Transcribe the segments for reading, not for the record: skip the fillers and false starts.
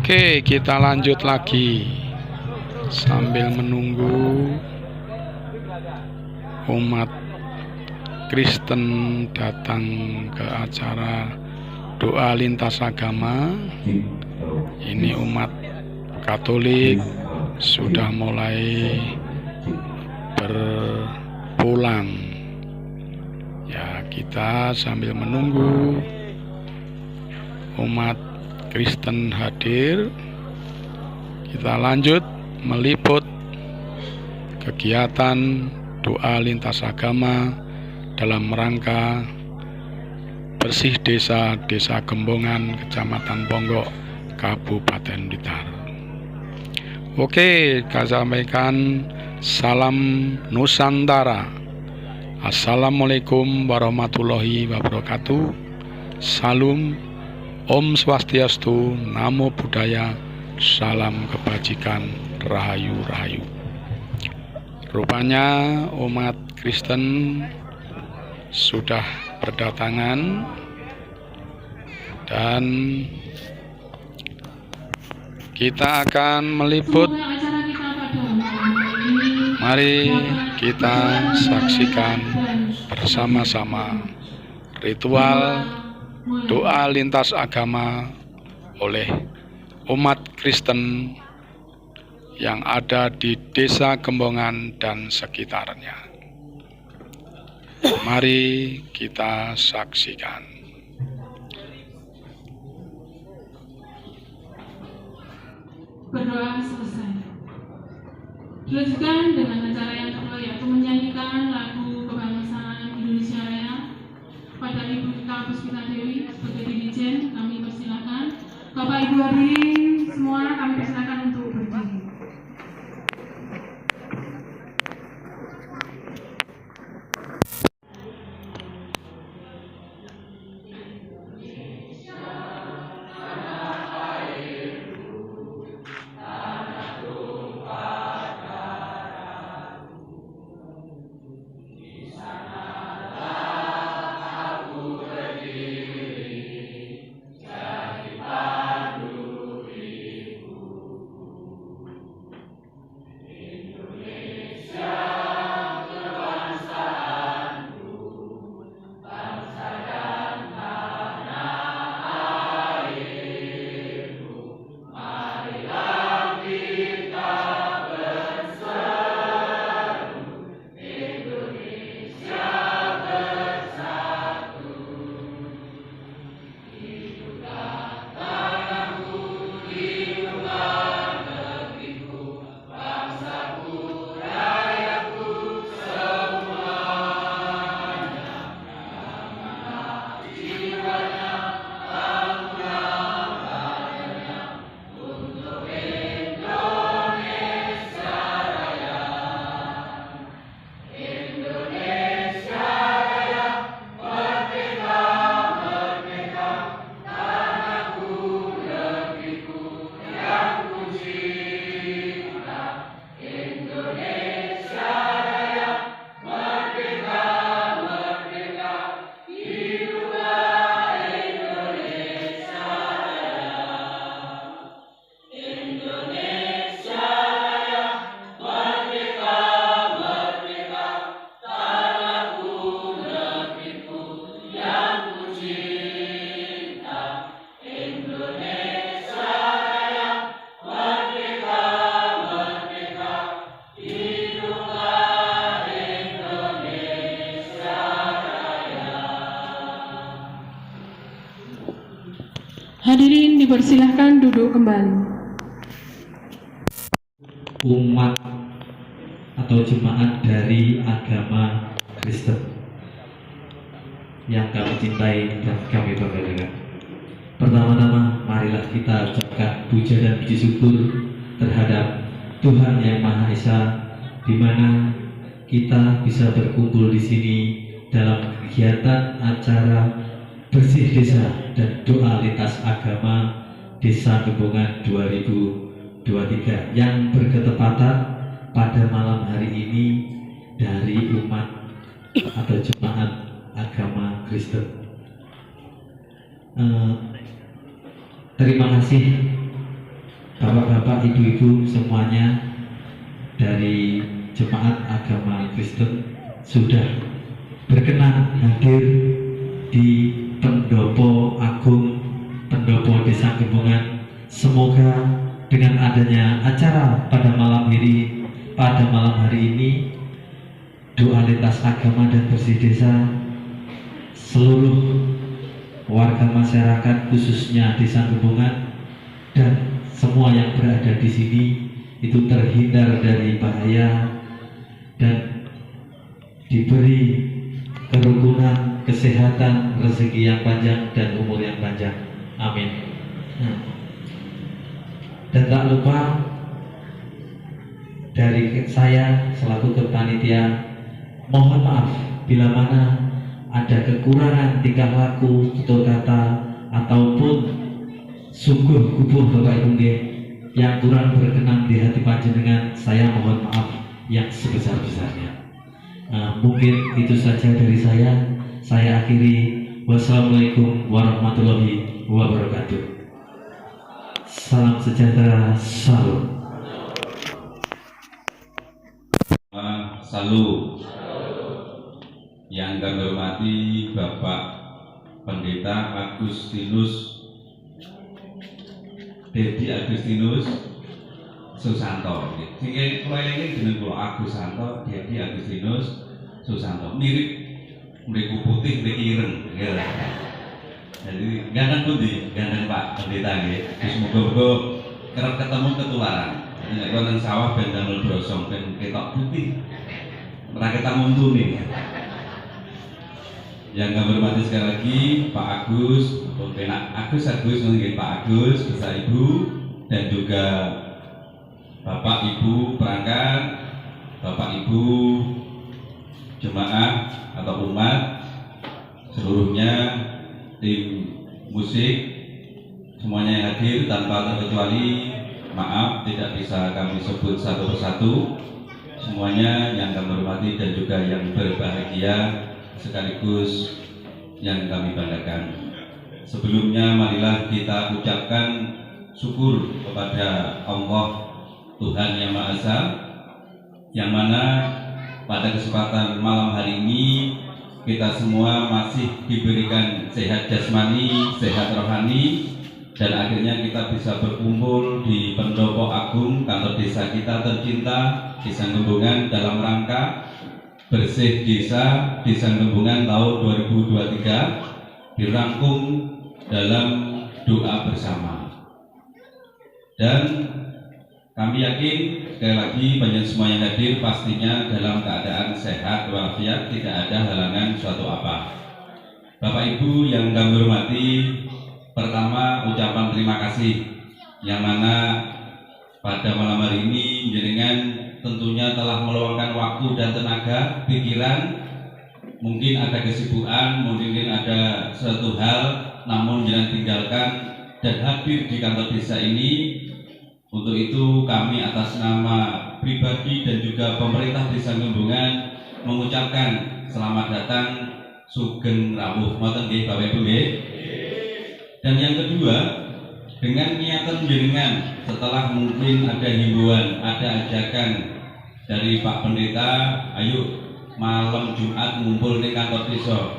Oke, kita lanjut lagi sambil menunggu umat Kristen datang ke acara doa lintas agama. Ini umat Katolik sudah mulai berpulang. Ya, kita sambil menunggu umat Kristen hadir, kita lanjut meliput kegiatan doa lintas agama dalam rangka bersih desa Gembongan, Kecamatan Ponggok, Kabupaten Blitar. Oke, saya sampaikan salam Nusantara. Assalamualaikum warahmatullahi wabarakatuh. Salam, Om Swastiastu, Namo Buddhaya, salam kebajikan, rahayu rahayu. Rupanya umat Kristen sudah berdatangan dan kita akan meliput. Mari kita saksikan bersama-sama ritual doa lintas agama oleh umat Kristen yang ada di Desa Gembongan dan sekitarnya. Mari kita saksikan. Berdoa selesai. Dilanjutkan dengan acara yang kedua, yaitu menyanyikan lagu kebangsaan Indonesia Raya. Pada Ibu Rita Puspita Dewi sebagai dirijen, kami persilakan. Bapak Ibu hadirin semua, kami persilakan untuk berdiri. Hadirin dipersilahkan duduk kembali. Umat atau jemaat dari agama Kristen yang kami cintai dan kami banggakan. Pertama-tama marilah kita ucapkan puja dan puji syukur terhadap Tuhan Yang Maha Esa, di mana kita bisa berkumpul di sini dalam kegiatan acara bersih desa dan doa lintas agama Desa Gembongan 2023 yang berketepatan pada malam hari ini dari umat atau jemaat agama Kristen. Terima kasih Bapak, Ibu-ibu semuanya dari Jemaat Agama Kristen sudah berkenan hadir di Pendopo Agung Pendopo Desa Gembongan. Semoga dengan adanya acara pada malam hari ini, doa lintas agama dan bersih desa, seluruh warga masyarakat khususnya Desa Gembongan dan semua yang berada di sini itu terhindar dari bahaya dan diberi kerukunan, kesehatan, rezeki yang panjang dan umur yang panjang. Amin. Dan tak lupa dari saya selaku kepanitia, mohon maaf bila mana ada kekurangan tingkah laku, tutur kata ataupun sungguh kubuh Bapak Ibu yang kurang berkenan di hati panjenengan, saya mohon maaf yang sebesar-besarnya. Mungkin itu saja dari saya. Saya akhiri. Wassalamualaikum warahmatullahi wabarakatuh. Salam sejahtera, salam. Salam. Yang kami hormati Bapak Pendeta Agustinus Dedi Agustinus Susanto. Sing kula eling jeneng kula Agusanto Dedi Agustinus Susanto. Mirip mriku putih mriki ireng. Jadi ganteng pundi? Ganteng Pak Pendeta nggih. Semoga-moga kerep ketemu ketularan. Nek wonten sawah ben damel brosong ben ketok putih. Ora ketemu untune. Yang kami hormati sekali lagi Pak Agus, Agus nggih Pak Agus, beserta Ibu dan juga Bapak Ibu perangkat, Bapak Ibu jemaah atau umat seluruhnya, tim musik semuanya yang hadir tanpa terkecuali. Maaf tidak bisa kami sebut satu persatu. Semuanya yang kami hormati dan juga yang berbahagia sekaligus yang kami banggakan. Sebelumnya marilah kita ucapkan syukur kepada Allah Tuhan Yang Maha Esa, yang mana pada kesempatan malam hari ini kita semua masih diberikan sehat jasmani, sehat rohani, dan akhirnya kita bisa berkumpul di Pendopo Agung, kantor desa kita tercinta, Desa Gembongan, dalam rangka Bersih Desa Gembongan tahun 2023 dirangkum dalam doa bersama. Dan kami yakin sekali lagi banyak semua yang hadir pastinya dalam keadaan sehat walafiat, tidak ada halangan suatu apa. Bapak Ibu yang kami hormati, pertama ucapan terima kasih yang mana pada malam hari ini jenengan tentunya telah meluangkan waktu dan tenaga, pikiran, mungkin ada kesibukan, mungkin ada suatu hal, namun jangan tinggalkan dan hadir di kantor desa ini. Untuk itu kami atas nama pribadi dan juga pemerintah Desa Gembongan mengucapkan selamat datang, sugeng rawuh. Ngoten nggih Bapak Ibu nggih. Dan yang kedua, dengan niatan jenengan setelah mungkin ada himbauan, ada ajakan dari Pak Pendeta, ayo malam Jumat ngumpul di kantor desa.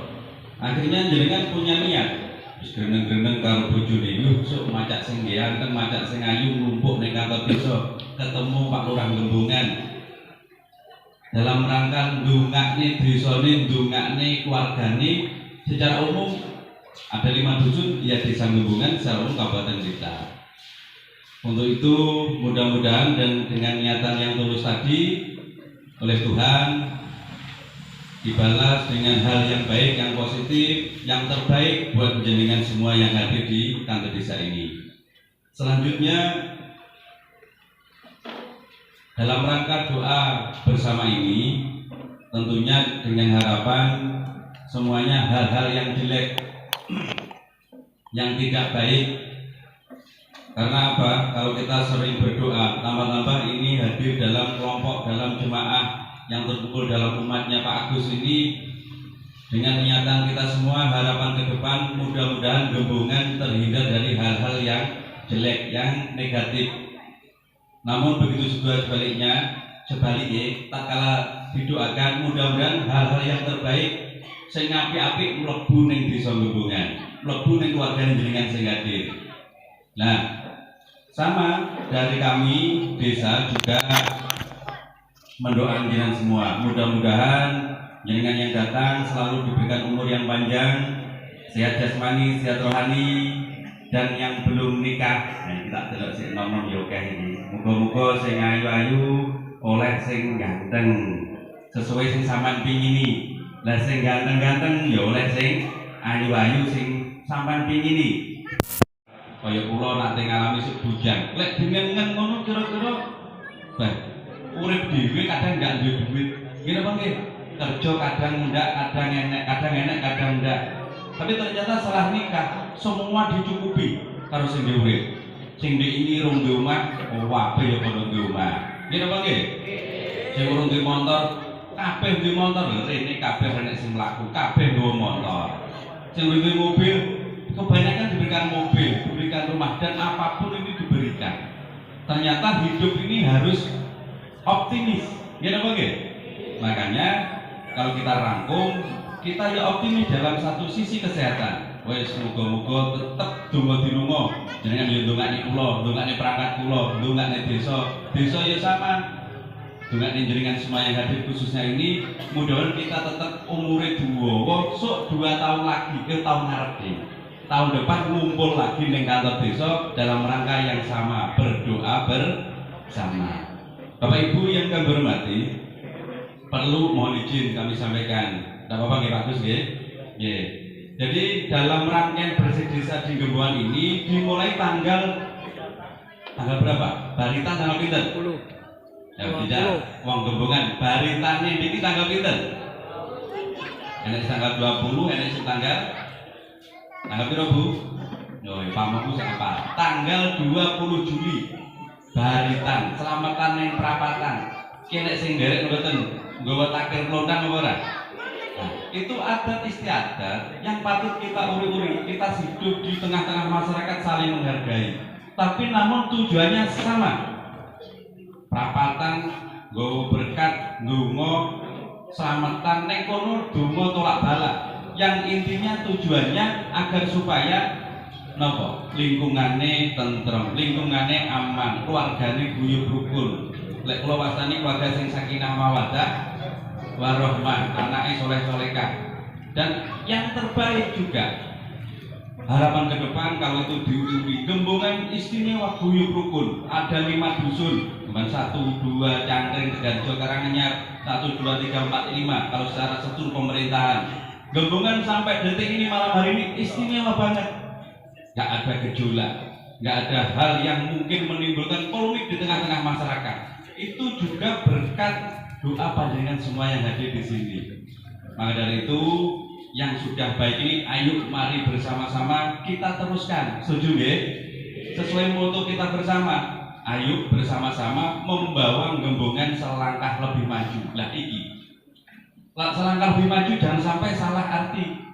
Akhirnya jenengan punya niat, wis greneng-greneng karo bojone, yuk sok macak sing ganteng, macak sing ayu ngumpul di kantor desa, ketemu Pak Lurah Gembongan. Dalam rangka ndongakne desane, ndongakne keluargane, secara umum ada 5 dusun ya Desa Gembongan secara umum Kabupaten Kita. Untuk itu mudah-mudahan dan dengan niatan yang tulus tadi oleh Tuhan dibalas dengan hal yang baik, yang positif, yang terbaik buat jenengan semua yang hadir di kantor desa ini. Selanjutnya dalam rangka doa bersama ini tentunya dengan harapan semuanya hal-hal yang jelek, yang tidak baik. Karena apa? Kalau kita sering berdoa, tambah-tambah ini hadir dalam kelompok, dalam jemaah yang terkumpul dalam umatnya Pak Agus ini, dengan niatan kita semua, harapan ke depan mudah-mudahan Gembongan terhindar dari hal-hal yang jelek, yang negatif. Namun begitu juga sebaliknya, tatkala didoakan mudah-mudahan hal-hal yang terbaik sing apik-apik mlebu ning desa Gembongan, mlebu ning keluarga jenengan sing hadir. Nah, sama dari kami desa juga mendoakan jenengan semua. Mudah-mudahan jenengan yang datang selalu diberikan umur yang panjang, sehat jasmani, sehat rohani, dan yang belum nikah, nah kita delok sing nom-nom yo akeh iki. Muga-muga sing ayu-ayu oleh sing ganteng sesuai sing sampean pingini. Lah sing ganteng-ganteng ya oleh sing ayu-ayu sing sampean pingini. Kaya kula nate ngalami sebujang. Lek dengan ngono kira-kira bah urip dhewe kadang enggak duwe duit. Nggih apa nggih? Kerja kadang ndak, kadang enek, kadang ndak. Tapi ternyata setelah nikah semua dicukupi karo sing dhewe urip. Sing ndek ini rong duwe omah, wae ya padha duwe omah. Nggih napa nggih? Sing urung duwe motor, kabeh duwe motor lho, rene kabeh enek sing mlaku, kabeh duwe motor. Sing duwe mobil, kebanyakan diberikan mobil, diberikan rumah, dan apapun ini diberikan. Ternyata hidup ini harus optimis. Nggih napa nggih? Makanya kalau kita rangkum, kita ya optimis dalam satu sisi kesehatan. Wes muga-muga tetep donga dinunga. Jenengan yo ndongakne kula, ndongakne perangkat kula, ndongakne desa. Desa ya sama. Ndongakne jenengan semua yang hadir khususnya ini, mudah-mudahan kita tetap umure dawa, sok 2 tahun lagi ke tahun ngarep iki. Tahun depan ngumpul lagi ning kantor desa dalam rangka yang sama, berdoa bersama. Bapak Ibu yang kami hormati, perlu mohon izin kami sampaikan. Tidak apa-apa nggih Pak Gus nggih? Nggih. Jadi dalam rangkaian bersih desa di Gembongan ini dimulai tanggal berapa? Baritan tanggal pinten? 10. Ya tidak, wong Gembongan baritane niki tanggal pinten? Enek tanggal 20, enek tanggal piro Bu? Yo pamongku sak apa? Tanggal 20 Juli. Baritan, selamatan ning perapatan. Ki nek sing nderek mboten nggawa takir lontang apa ora? Nah, itu adat istiadat yang patut kita uri-uri. Kita hidup di tengah-tengah masyarakat saling menghargai. Tapi namun tujuannya sama. Perapatan nggawa berkat, ndonga, selamatan ning kono donga tolak balak. Yang intinya tujuannya agar supaya napa? Lingkungane tentrem, lingkungane aman, keluargane guyub rukun. Lek kula wastani keluarga sing sakinah mawaddah warahmah, anake soleh-solehah. Dan yang terbaik juga harapan ke depan kalau itu diuri Gembongan istimewa guyub rukun. Ada 5 dusun, cuman 1, 2 Cangkring, Tegarjo, Karanganyar, 1, 2, 3, 4, 5 kalau secara struktur pemerintahan. Gembongan sampai detik ini malam hari ini istimewa banget. Gak ada gejolak, gak ada hal yang mungkin menimbulkan polemik di tengah-tengah masyarakat. Itu juga berkat doa panjenengan semua yang hadir di sini. Maka dari itu yang sudah baik ini, ayo mari bersama-sama kita teruskan. Setuju nggih? Sesuai moto kita bersama. Ayo bersama-sama membawa Gembongan selangkah lebih maju. Lah iki. Selangkah lebih maju jangan sampai salah arti.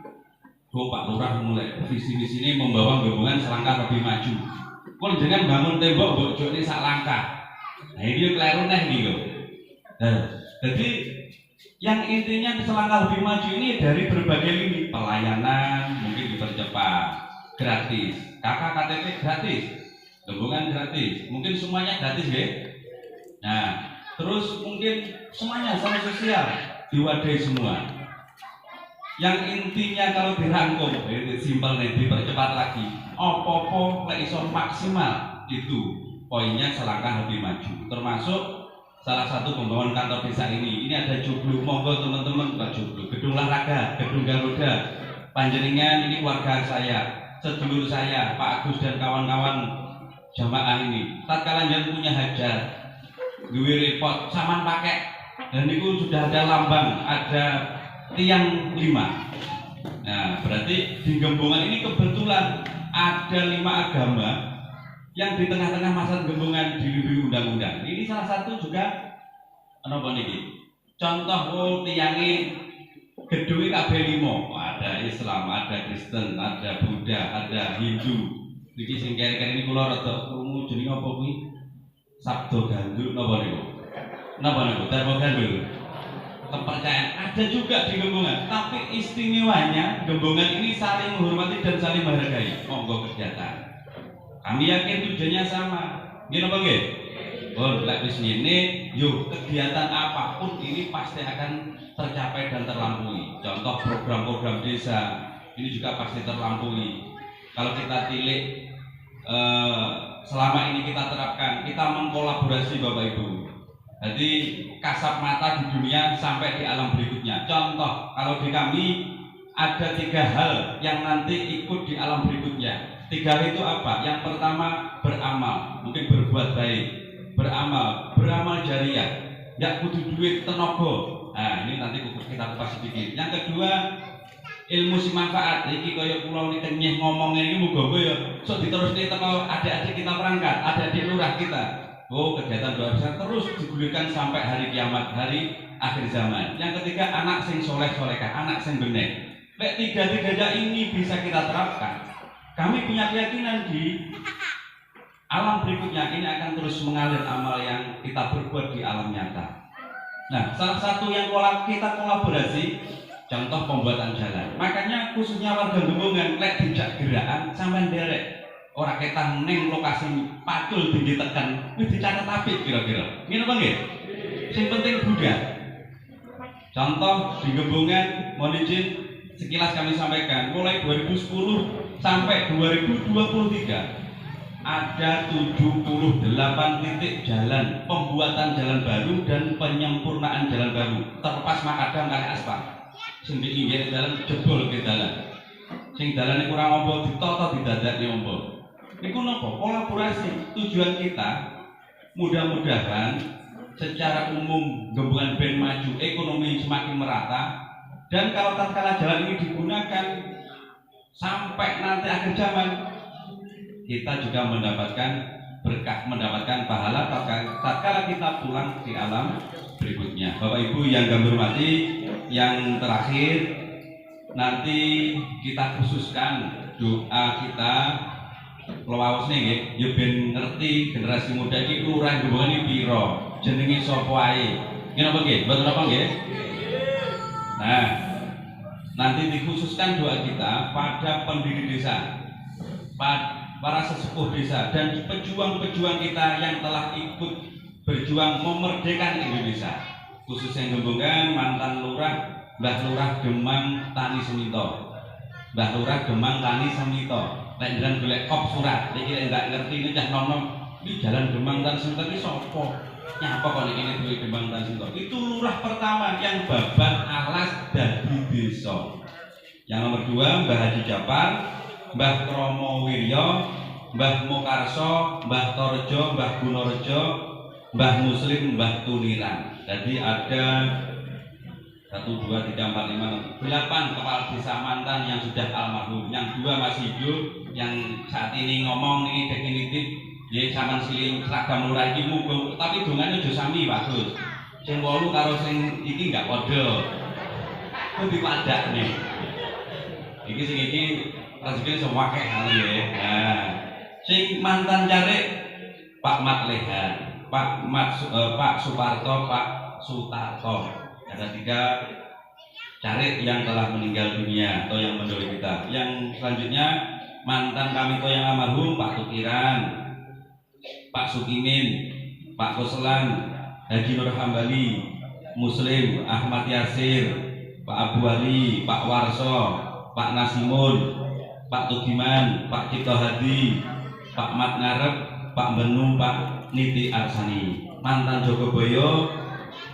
Pak Lurah mulai visi misi ini membawa Gembongan selangkah lebih maju. Kalau jangan bangun tembok bojok ini sak langkah. Nah ini keliru neh gitu. Jadi yang intinya selangkah lebih maju ini dari berbagai lini. Pelayanan mungkin dipercepat, gratis. Kakak KTP gratis, Gembongan gratis. Mungkin semuanya gratis ya. Nah terus mungkin semuanya sama sosial diwadahi semua. Yang intinya kalau dirangkum, itu simpel nih, dipercepat lagi. Opo-opo lek iso maksimal itu poinnya selangkah lebih maju. Termasuk salah satu pembangunan kantor desa ini ada joglo, monggo teman-teman Pak joglo, gedung olahraga, gedung Garuda. Panjenengan ini keluarga saya, sedulur saya, Pak Agus dan kawan-kawan jamaah ini. Tatkala jenengan punya hajat, duwe repot, saman pakai, dan itu sudah ada lambang, ada tiang 5. Nah, berarti di Gembongan ini kebetulan ada 5 agama yang di tengah-tengah masyarakat Gembongan dilindungi undang-undang. Ini salah satu juga apa niki? Contoh tiange gedung kabeh 5. Ada Islam, ada Kristen, ada Buddha, ada Hindu. Niki sing kere-kere ini kula rada krungu jenenge apa kuwi? sabdo gandul napa niku termo gandul kepercayaan ada juga di Gembongan, tapi istimewanya Gembongan ini saling menghormati dan saling menghargai. Monggo kegiatan kami yakin tujuannya sama gini apa nggih? Oh, lek wis ngene yuk kegiatan apapun ini pasti akan tercapai dan terlampaui. Contoh program-program desa ini juga pasti terlampaui. Kalau kita tilik selama ini kita terapkan, kita mengkolaborasi Bapak Ibu. Jadi kasat mata di dunia sampai di alam berikutnya. Contoh, kalau di kami ada 3 hal yang nanti ikut di alam berikutnya. 3 hal itu apa? Yang pertama beramal, mungkin berbuat baik, beramal jariah, nggak kudu duit tenaga. Nah ini nanti kita kupas sedikit. Yang kedua ilmu si manfaat. Iki kaya kula niki kenyeh ngomongnya ini muga-muga ya sok diterusne teko adik-adik kita perangkat, adik-adik lurah kita. Oh, kegiatan doa besar terus digulirkan sampai hari kiamat, hari akhir zaman. Yang ketiga anak sing soleh solehah, anak sing bener. Lek 3-3 ini bisa kita terapkan. Kami punya keyakinan di alam berikutnya ini akan terus mengalir amal yang kita berbuat di alam nyata. Nah, salah satu yang kita kolaborasi, contoh pembuatan jalan. Makanya khususnya warga Gembongan lek dijak gerakan sampean derek. Ora ketang ning lokasi pacul tinggi tekan wis dicatet apik kira-kira. Ngene apa nggih? Sing penting budaya. Contoh di Gembongan mohon izin sekilas kami sampaikan mulai 2010 sampai 2023 ada 78 titik jalan pembuatan jalan baru dan penyempurnaan jalan baru terlepas makadam kali aspal sing diinggih dalan jebol ke dalan sing dalane kurang apa ditata didadakne apa niku napa kolaborasi. Tujuan kita mudah-mudahan secara umum Gembongan ben maju, ekonomi semakin merata, dan kalau tatkala jalan ini digunakan sampai nanti akhir zaman kita juga mendapatkan berkah, mendapatkan pahala tatkala kita pulang di alam berikutnya. Bapak Ibu yang kami hormati, yang terakhir nanti kita khususkan doa kita lawas nih ya ben ngerti generasi muda iki lurah Gembongan iki piro, jenenge sapa ae. Ngene apa nggih? Mboten apa nggih? Nah, nanti dikhususkan doa kita pada pendiri desa, para sesepuh desa dan pejuang-pejuang kita yang telah ikut berjuang memerdekakan Indonesia. Khususnya Gembongan, mantan lurah Mbah Lurah Demang Tani Semito. Mbah Lurah Demang Tani Semito. Nek jalan golek kop surat, iki ndak ngerti ini cah nom iki jalan Demang Tani Semito iki sapa? Nyapa kok ini duwe Demang Tani Semito? Itu lurah pertama yang babat alas dadi desa. Yang nomor 2 Mbah Haji Japar, Mbah Kromo Wiryo, Mbah Mokarso, Mbah Torjo, Mbah Gunorejo, Mbah Muslim, Mbah Tuniran. Jadi ada 1, 2, 3, 4, 5, 6, 8 kepala desa mantan yang sudah almarhum. Yang 2 masih hidup, yang saat ini ngomong ini definitif. Ya sampean siling seragam lurah iki muga, tapi dongane aja sami bagus. Sing 8 karo sing iki enggak padha. Kudu padakne. Iki sing iki rezeki semua akeh ya. Nah, sing mantan carik Pak Mat Lehan, Pak Suparto, Pak Sutarto. Ada 3 carik yang telah meninggal dunia atau yang mendahului kita. Yang selanjutnya mantan kami itu yang almarhum Pak Tukiran, Pak Sukimin, Pak Kuslan, Haji Nur Hambali, Muslim, Ahmad Yasir, Pak Abu Ali, Pak Warso, Pak Nasimun, Pak Tugiman, Pak Cipto Hadi, Pak Mat Ngarep, Pak Benu, Pak Niti Arsani. Mantan Jogoboyo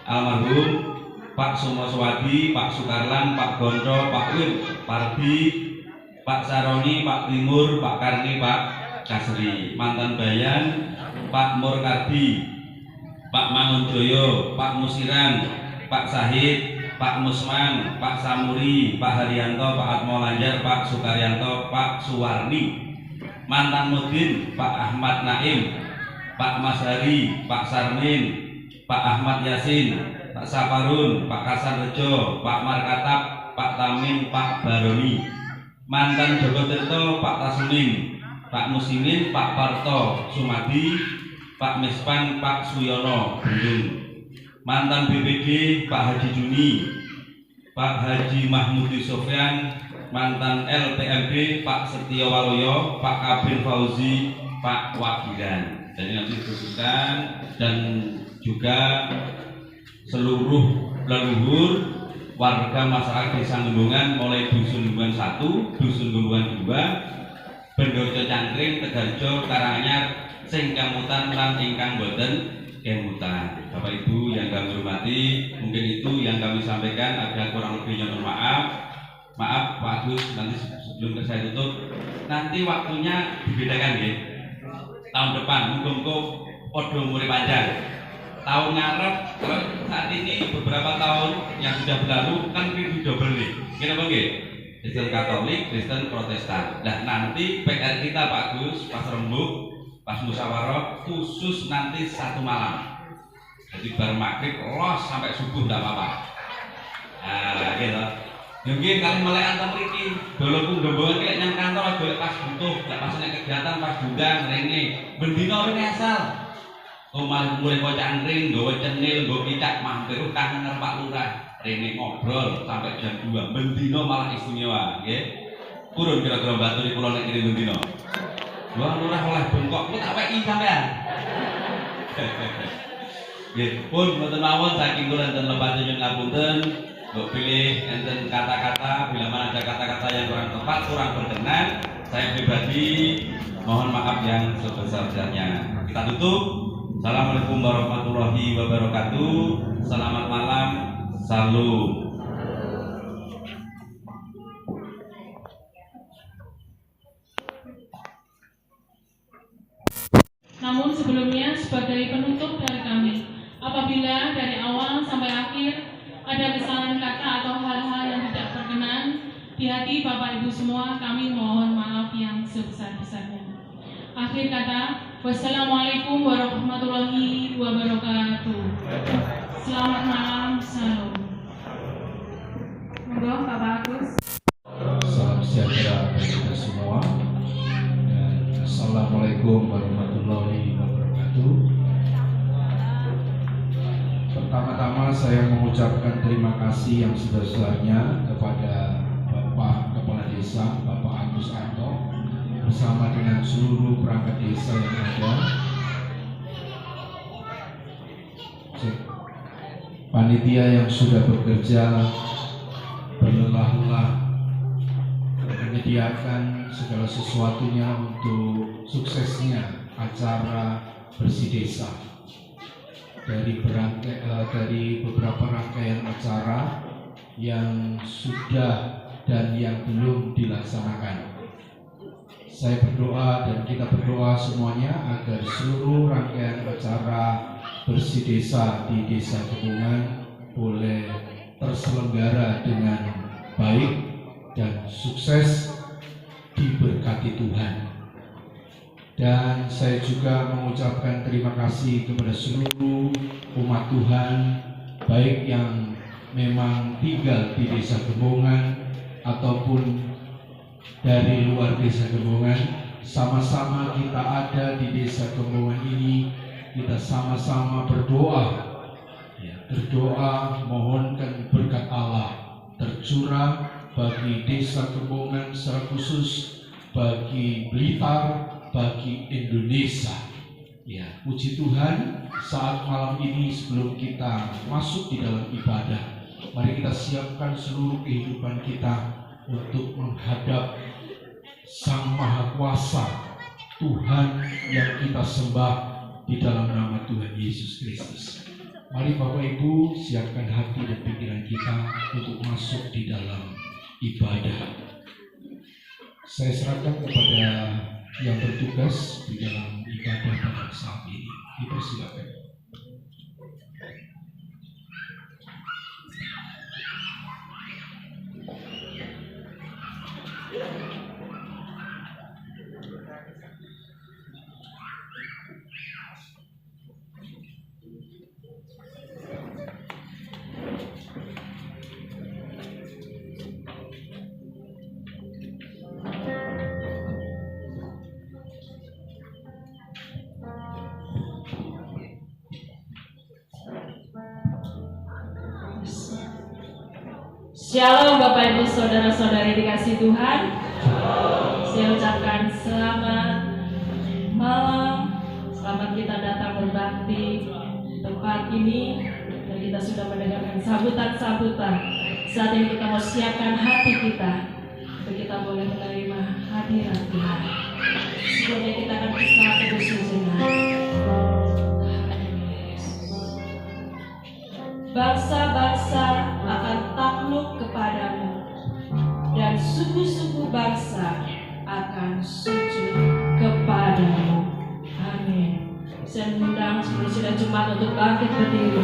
almarhum Pak Sumoswadi, Pak Sukarlan, Pak Gondro, Pak Wir, Pardi, Pak Saroni, Pak Timur, Pak Karni, Pak Kasri. Mantan Bayan Pak Murkardi, Pak Mangunjoyo, Pak Musiran, Pak Sahid, Pak Musman, Pak Samuri, Pak Haryanto, Pak Atmo Lanjar, Pak Sukaryanto, Pak Suwarni. Mantan Mudin Pak Ahmad Naim, Pak Masari, Pak Sarmin, Pak Ahmad Yasin, Pak Saparun, Pak Kasan Rejo, Pak Markatab, Pak Tamin, Pak Baroni. Mantan Joko Tirto Pak Taslim, Pak Musimin, Pak Parto Sumadi, Pak Mespan Pak Suyono Bendung, mantan BPD Pak Haji Juni, Pak Haji Mahmud Sofyan, mantan LPMD Pak Setio Waluyo, Pak Abin Fauzi, Pak Wagilan. Jadi nanti dikhususkan, dan juga seluruh leluhur warga masyarakat Desa Gembongan mulai Dusun Gembongan 1, Dusun Gembongan 2, Bendojo Cangkring, Tegarjo, Karanganyar, sing kamutan lan ingkang boten kemutan. Bapak Ibu yang kami hormati, mungkin itu yang kami sampaikan. Ada kurang lebihnya mohon maaf. Maaf Pak Agus, nanti sebelum saya tutup, nanti waktunya dibedakan ya. Tahun depan mungkin podo umure panjang. Tahun ngarep, saat ini beberapa tahun yang sudah berlalu kan pintu double nih. Kira-kira nggih? Kristen Katolik, Kristen Protestan. Nah nanti PR kita Pak Agus pas rembuk, pas musyawarah khusus nanti 1 malam. Jadi baru maghrib los sampai subuh tidak apa-apa. Nah gitu. Mungkin kalian mulai antar mriki, dolo Gembongan kayak yang kantor golek pas butuh, gak pas nek kegiatan pas bulan rene. Bendino rene asal. Omah mulai kok cangkring, nggawa cenil, nggawa picak mampir kangen Pak Lurah. Rene ngobrol sampai jam 2. Bendino malah istimewa, nggih. Purun kira-kira bantu di kula nek kene bendino. Wah Lurah oleh bengkok ku tak weki sampean. Nggih, pun mboten mawon saking kula enten lepat nyuwun ngapunten. Mbok pilih enten kata-kata, bila mana ada kata-kata yang kurang tepat, kurang berkenan, saya pribadi mohon maaf yang sebesar-besarnya. Kita tutup. Assalamualaikum warahmatullahi wabarakatuh. Selamat malam. Salam. Namun sebelumnya sebagai penutup dari kami, apabila dari awal sampai akhir ada kesalahan kata atau hal-hal yang tidak berkenan di hati Bapak Ibu semua, kami mohon maaf yang sebesar-besarnya. Akhir kata, wassalamualaikum warahmatullahi wabarakatuh. Selamat malam, salam. Monggo Bapak Agus. Salam sejahtera bagi kita semua. Dan assalamualaikum warahmatullahi wabarakatuh. Pertama-tama saya mengucapkan terima kasih yang sebesar-besarnya kepada Bapak Kepala Desa, Bapak Agus Anto, bersama dengan seluruh perangkat desa yang ada, panitia yang sudah bekerja berlelah-lelah menyediakan segala sesuatunya untuk suksesnya acara bersih desa. Dari beberapa rangkaian acara yang sudah dan yang belum dilaksanakan. Saya berdoa dan kita berdoa semuanya agar seluruh rangkaian acara bersih desa di Desa Gembongan boleh terselenggara dengan baik dan sukses, diberkati Tuhan. Dan saya juga mengucapkan terima kasih kepada seluruh umat Tuhan, baik yang memang tinggal di Desa Gembongan ataupun dari luar Desa Gembongan. Sama-sama kita ada di Desa Gembongan ini, kita sama-sama berdoa, berdoa mohonkan berkat Allah tercurah bagi Desa Gembongan secara khusus, bagi Blitar, bagi Indonesia. Ya, puji Tuhan, saat malam ini sebelum kita masuk di dalam ibadah, mari kita siapkan seluruh kehidupan kita untuk menghadap Sang Maha Kuasa, Tuhan yang kita sembah di dalam nama Tuhan Yesus Kristus. Mari Bapak Ibu siapkan hati dan pikiran kita untuk masuk di dalam ibadah. Saya serahkan kepada yang bertugas di dalam ibadah pada saat ini. Dipersilakan. Shalom Bapak Ibu Saudara-saudari dikasih Tuhan. Saya ucapkan selamat malam. Selamat kita datang berbakti di tempat ini. Dan kita sudah mendengarkan sambutan-sambutan. Saat ini kita mau siapkan hati kita untuk kita boleh menerima hadirat Tuhan. Sebelumnya kita akan bersama teduh sejenak. Bangsa-bangsa akan takluk kepadamu, dan suku-suku bangsa akan sujud kepadamu. Amin. Saya mengundang seluruh sidang jemaat untuk bangkit berdiri.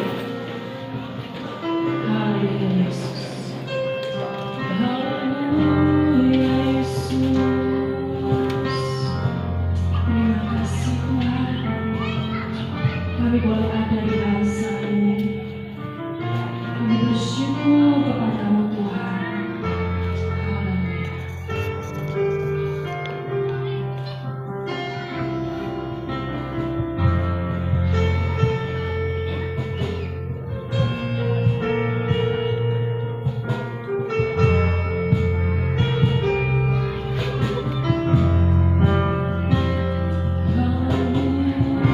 Haleluya Yesus. Haleluya Yesus. Terima kasih Tuhan. Kami boleh ada di bangsa ini. Kami bersyukur kepadamu Tuhan. Haleluya.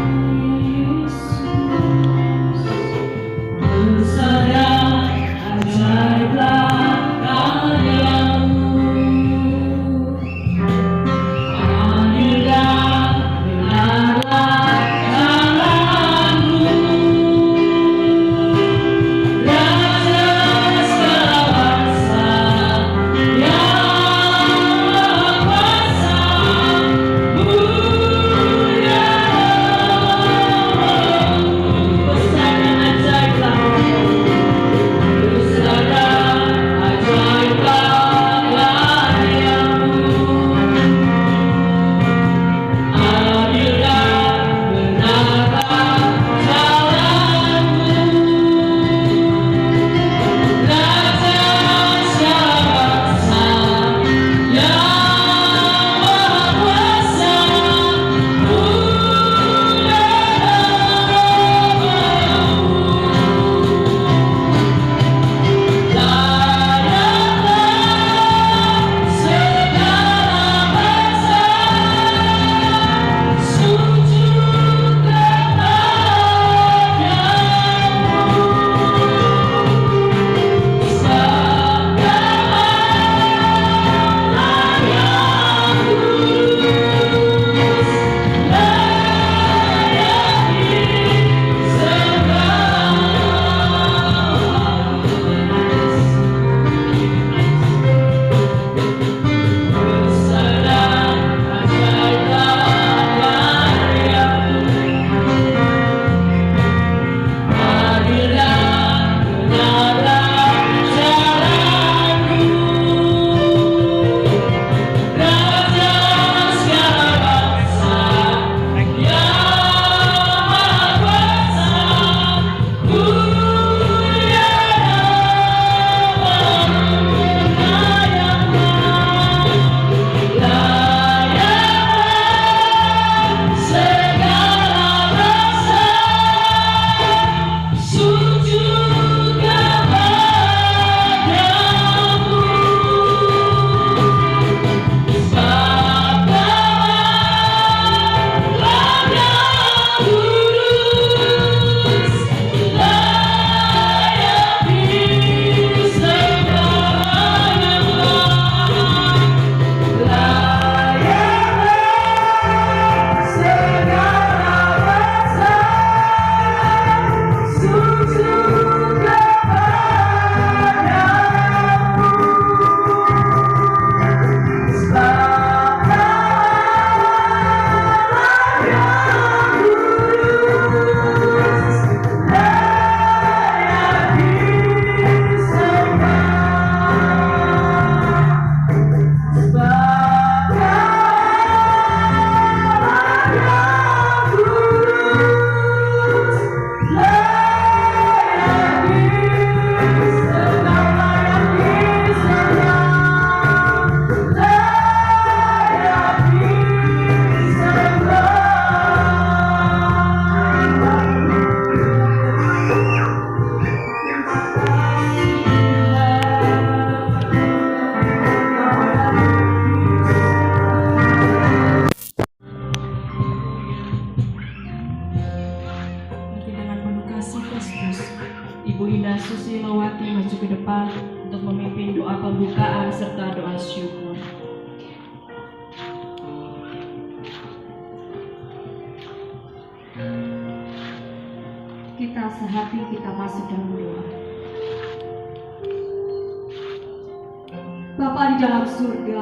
Haleluya Yesus. Saudara Susilowati maju ke depan untuk memimpin doa pembukaan serta doa syukur. Kita sehati, kita masuk dalam doa. Bapa di dalam surga,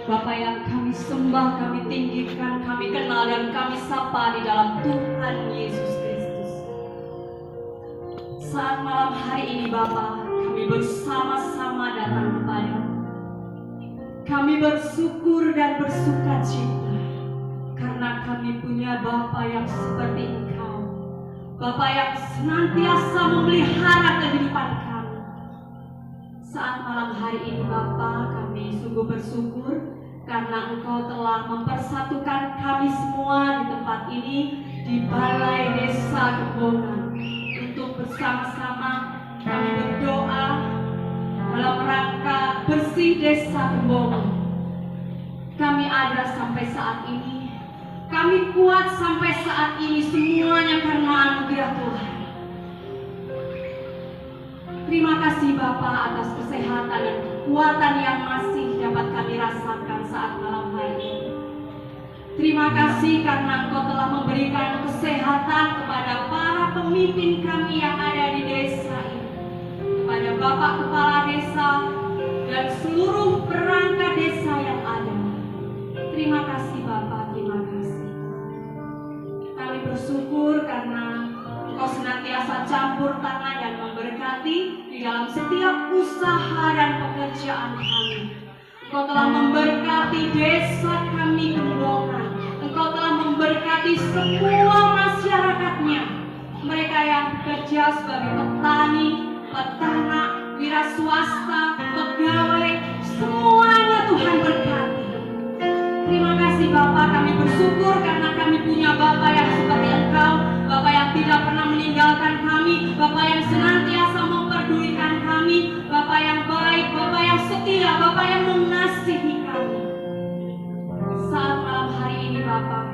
Bapa yang kami sembah, kami tinggikan, kami kenal dan kami sapa di dalam Tuhan Yesus Kristus. Saat malam hari ini Bapa, kami bersama-sama datang kepadamu. Kami bersyukur dan bersukacita karena kami punya Bapa yang seperti Engkau, Bapa yang senantiasa memelihara kehidupan kami. Saat malam hari ini Bapa, kami sungguh bersyukur karena Engkau telah mempersatukan kami semua di tempat ini, di Balai Desa Gembongan, untuk bersama-sama kami berdoa dalam rangka bersih Desa Gembongan. Kami ada sampai saat ini, kami kuat sampai saat ini, semuanya karena anugerah Tuhan. Terima kasih Bapa atas kesehatan dan kekuatan yang masih dapat kami rasakan saat malam hari ini. Terima kasih karena Engkau telah memberikan kesehatan kepada para pemimpin kami yang ada di desa ini, kepada Bapak Kepala Desa dan seluruh perangkat desa yang ada. Terima kasih Bapak, terima kasih. Kami bersyukur karena Engkau senantiasa campur tangan dan memberkati di dalam setiap usaha dan pekerjaan kami. Engkau telah memberkati desa kami Gembongan. Engkau telah memberkati semua masyarakatnya. Mereka yang bekerja sebagai petani, peternak, wira swasta, pegawai, semuanya Tuhan berkati. Terima kasih Bapak, kami bersyukur karena kami punya Bapak yang seperti Engkau, Bapak yang tidak pernah meninggalkan kami, Bapak yang senantiasa memperdulikan kami, Bapak yang baik, Bapak yang setia, Bapak yang mengasihi kami. Saat malam hari ini Bapak,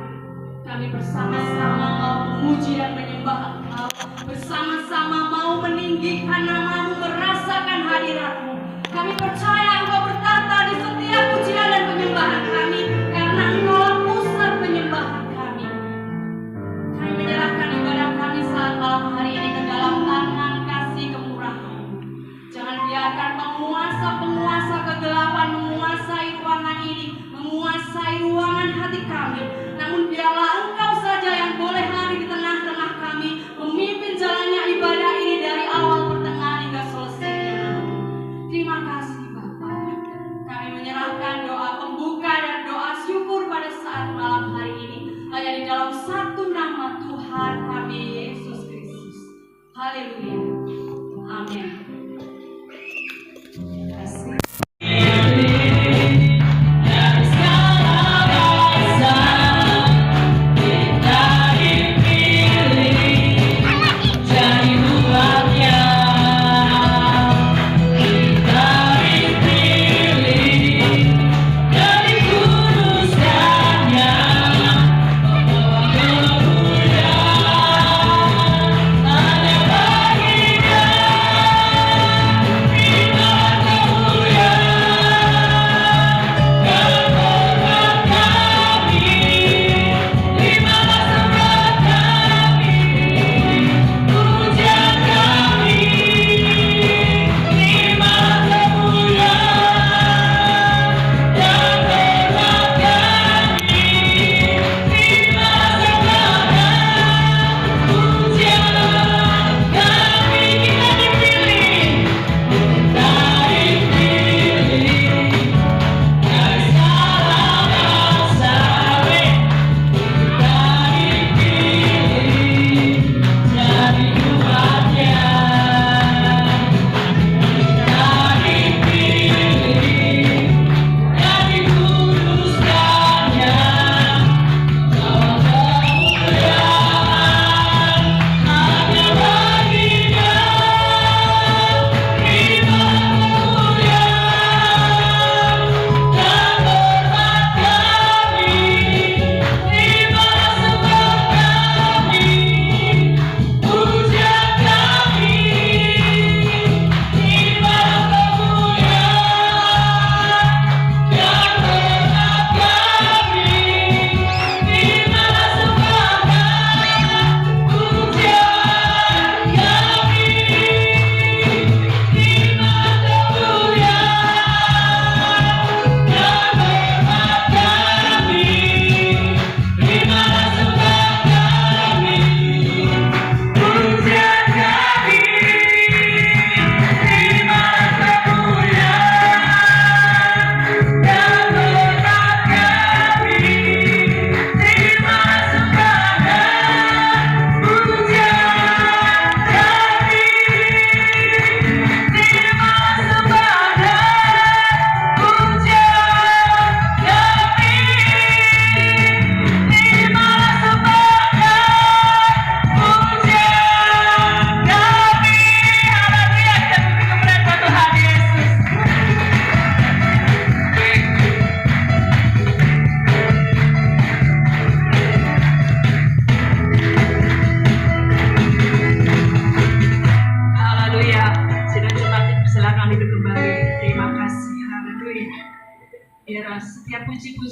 kami bersama-sama mau memuji dan menyembah Engkau, bersama-sama mau meninggikan nama-Mu, merasakan hadirat-Mu. Kami percaya Engkau bertata di setiap pujian dan penyembahan kami, karena Engkaulah pusat penyembahan kami. Kami menyerahkan ibadah kami saat malam hari ini ke dalam tangan kasih kemurahan. Jangan biarkan penguasa kegelapan menguasai ruangan ini, menguasai ruangan hati kami. Namun biarlah Engkau saja yang boleh hadir di tengah-tengah kami, memimpin jalannya ibadah ini dari awal pertengahan hingga selesainya. Terima kasih Bapak. Kami menyerahkan doa pembuka dan doa syukur pada saat malam hari ini hanya di dalam satu nama Tuhan kami Yesus Kristus. Haleluya. Amin. Terima kasih. Hanya bagi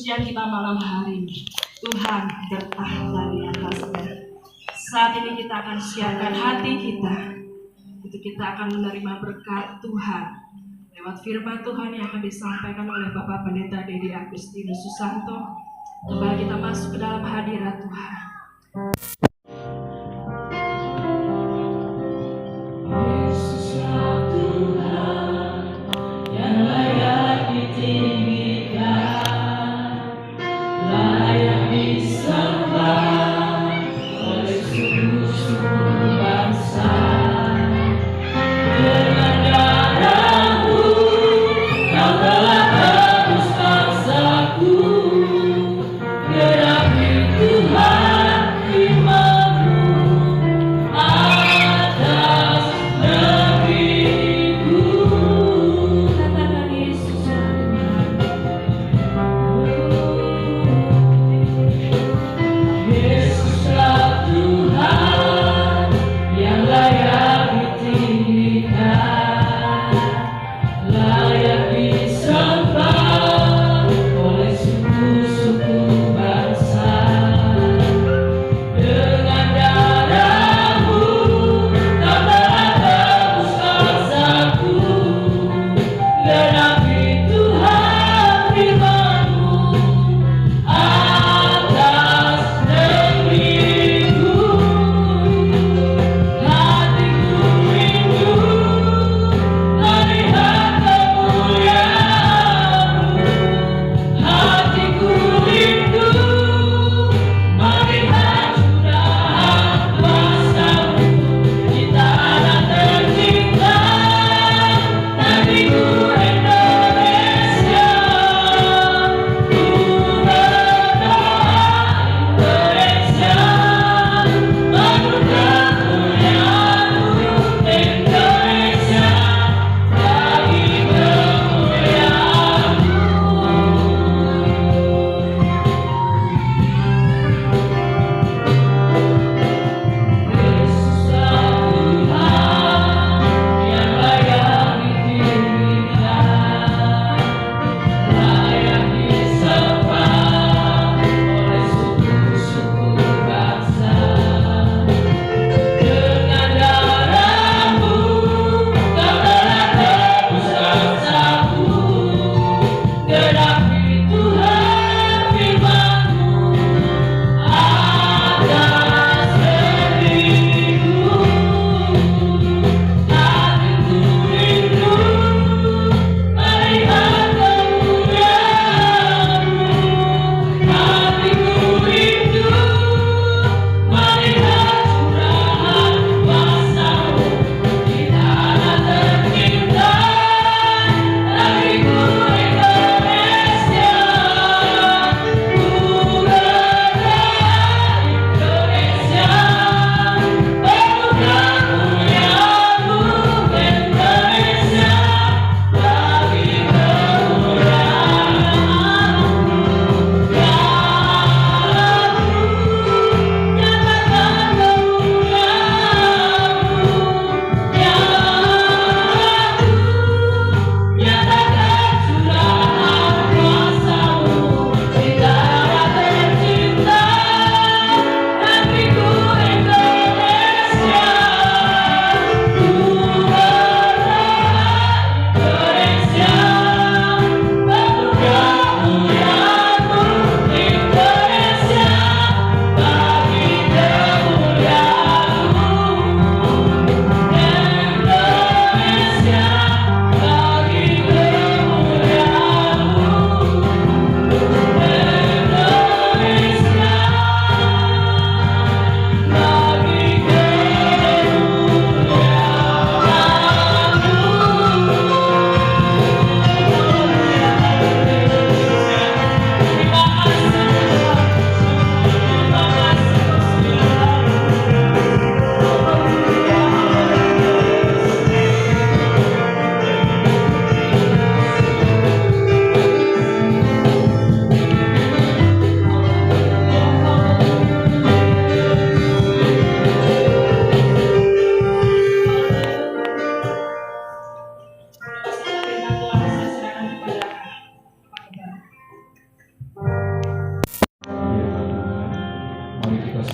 pujian kita malam hari ini. Tuhan bertahta di atasnya. Saat ini kita akan siapkan hati kita, itu kita akan menerima berkat Tuhan lewat firman Tuhan yang akan disampaikan oleh Bapak Pendeta Dedi Agustinus Susanto. Kembali kita masuk ke dalam hadirat Tuhan. Yesuslah Tuhan yang layak ditinggikan, layak disembah oleh seluruh bangsa. Dengan darah-Mu Kau telah tebus bangsaku, tetapi Tuhan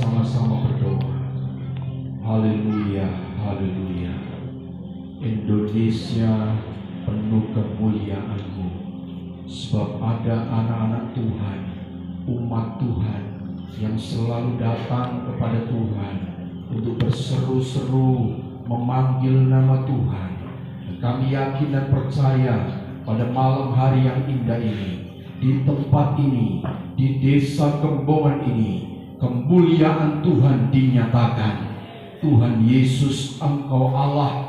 bersama-sama berdoa. Haleluya, haleluya. Indonesia penuh kemuliaan-Mu, sebab ada anak-anak Tuhan, umat Tuhan yang selalu datang kepada Tuhan untuk berseru-seru memanggil nama Tuhan. Dan kami yakin dan percaya pada malam hari yang indah ini, di tempat ini, di desa Kembongan ini, kemuliaan Tuhan dinyatakan. Tuhan Yesus, Engkau Allah,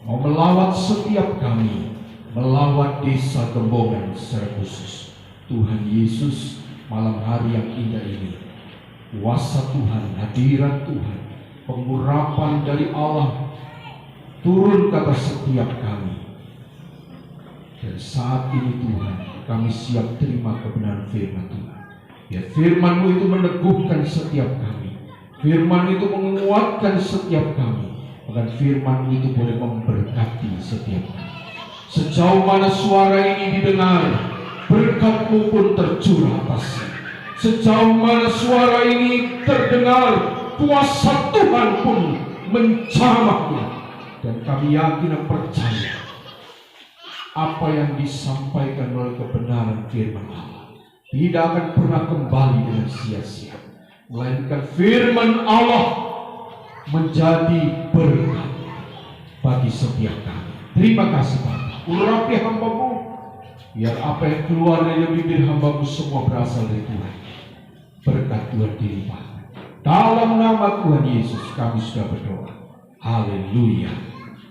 mau melawat setiap kami, melawat desa Kembongan secara khusus. Tuhan Yesus, malam hari yang indah ini, kuasa Tuhan, hadirat Tuhan, pengurapan dari Allah turun ke atas setiap kami. Dan saat ini Tuhan, kami siap terima kebenaran firman Tuhan. Ya, firman-Mu itu meneguhkan setiap kami, firman itu menguatkan setiap kami, bahkan firman itu boleh memberkati setiap kami. Sejauh mana suara ini didengar, berkat-Mu pun tercurah atasnya. Sejauh mana suara ini terdengar, kuasa Tuhan pun menjamahnya. Dan kami yakin dan percaya apa yang disampaikan oleh kebenaran firman Allah tidak akan pernah kembali dengan sia-sia, melainkan firman Allah menjadi berkat bagi setiap kami. Terima kasih Bapa. Urapi hamba-Mu, biar apa yang keluar dari bibir hamba-Mu semua berasal dari Tuhan. Berkat Tuhan dilimpahkan. Dalam nama Tuhan Yesus kami sudah berdoa. Haleluya.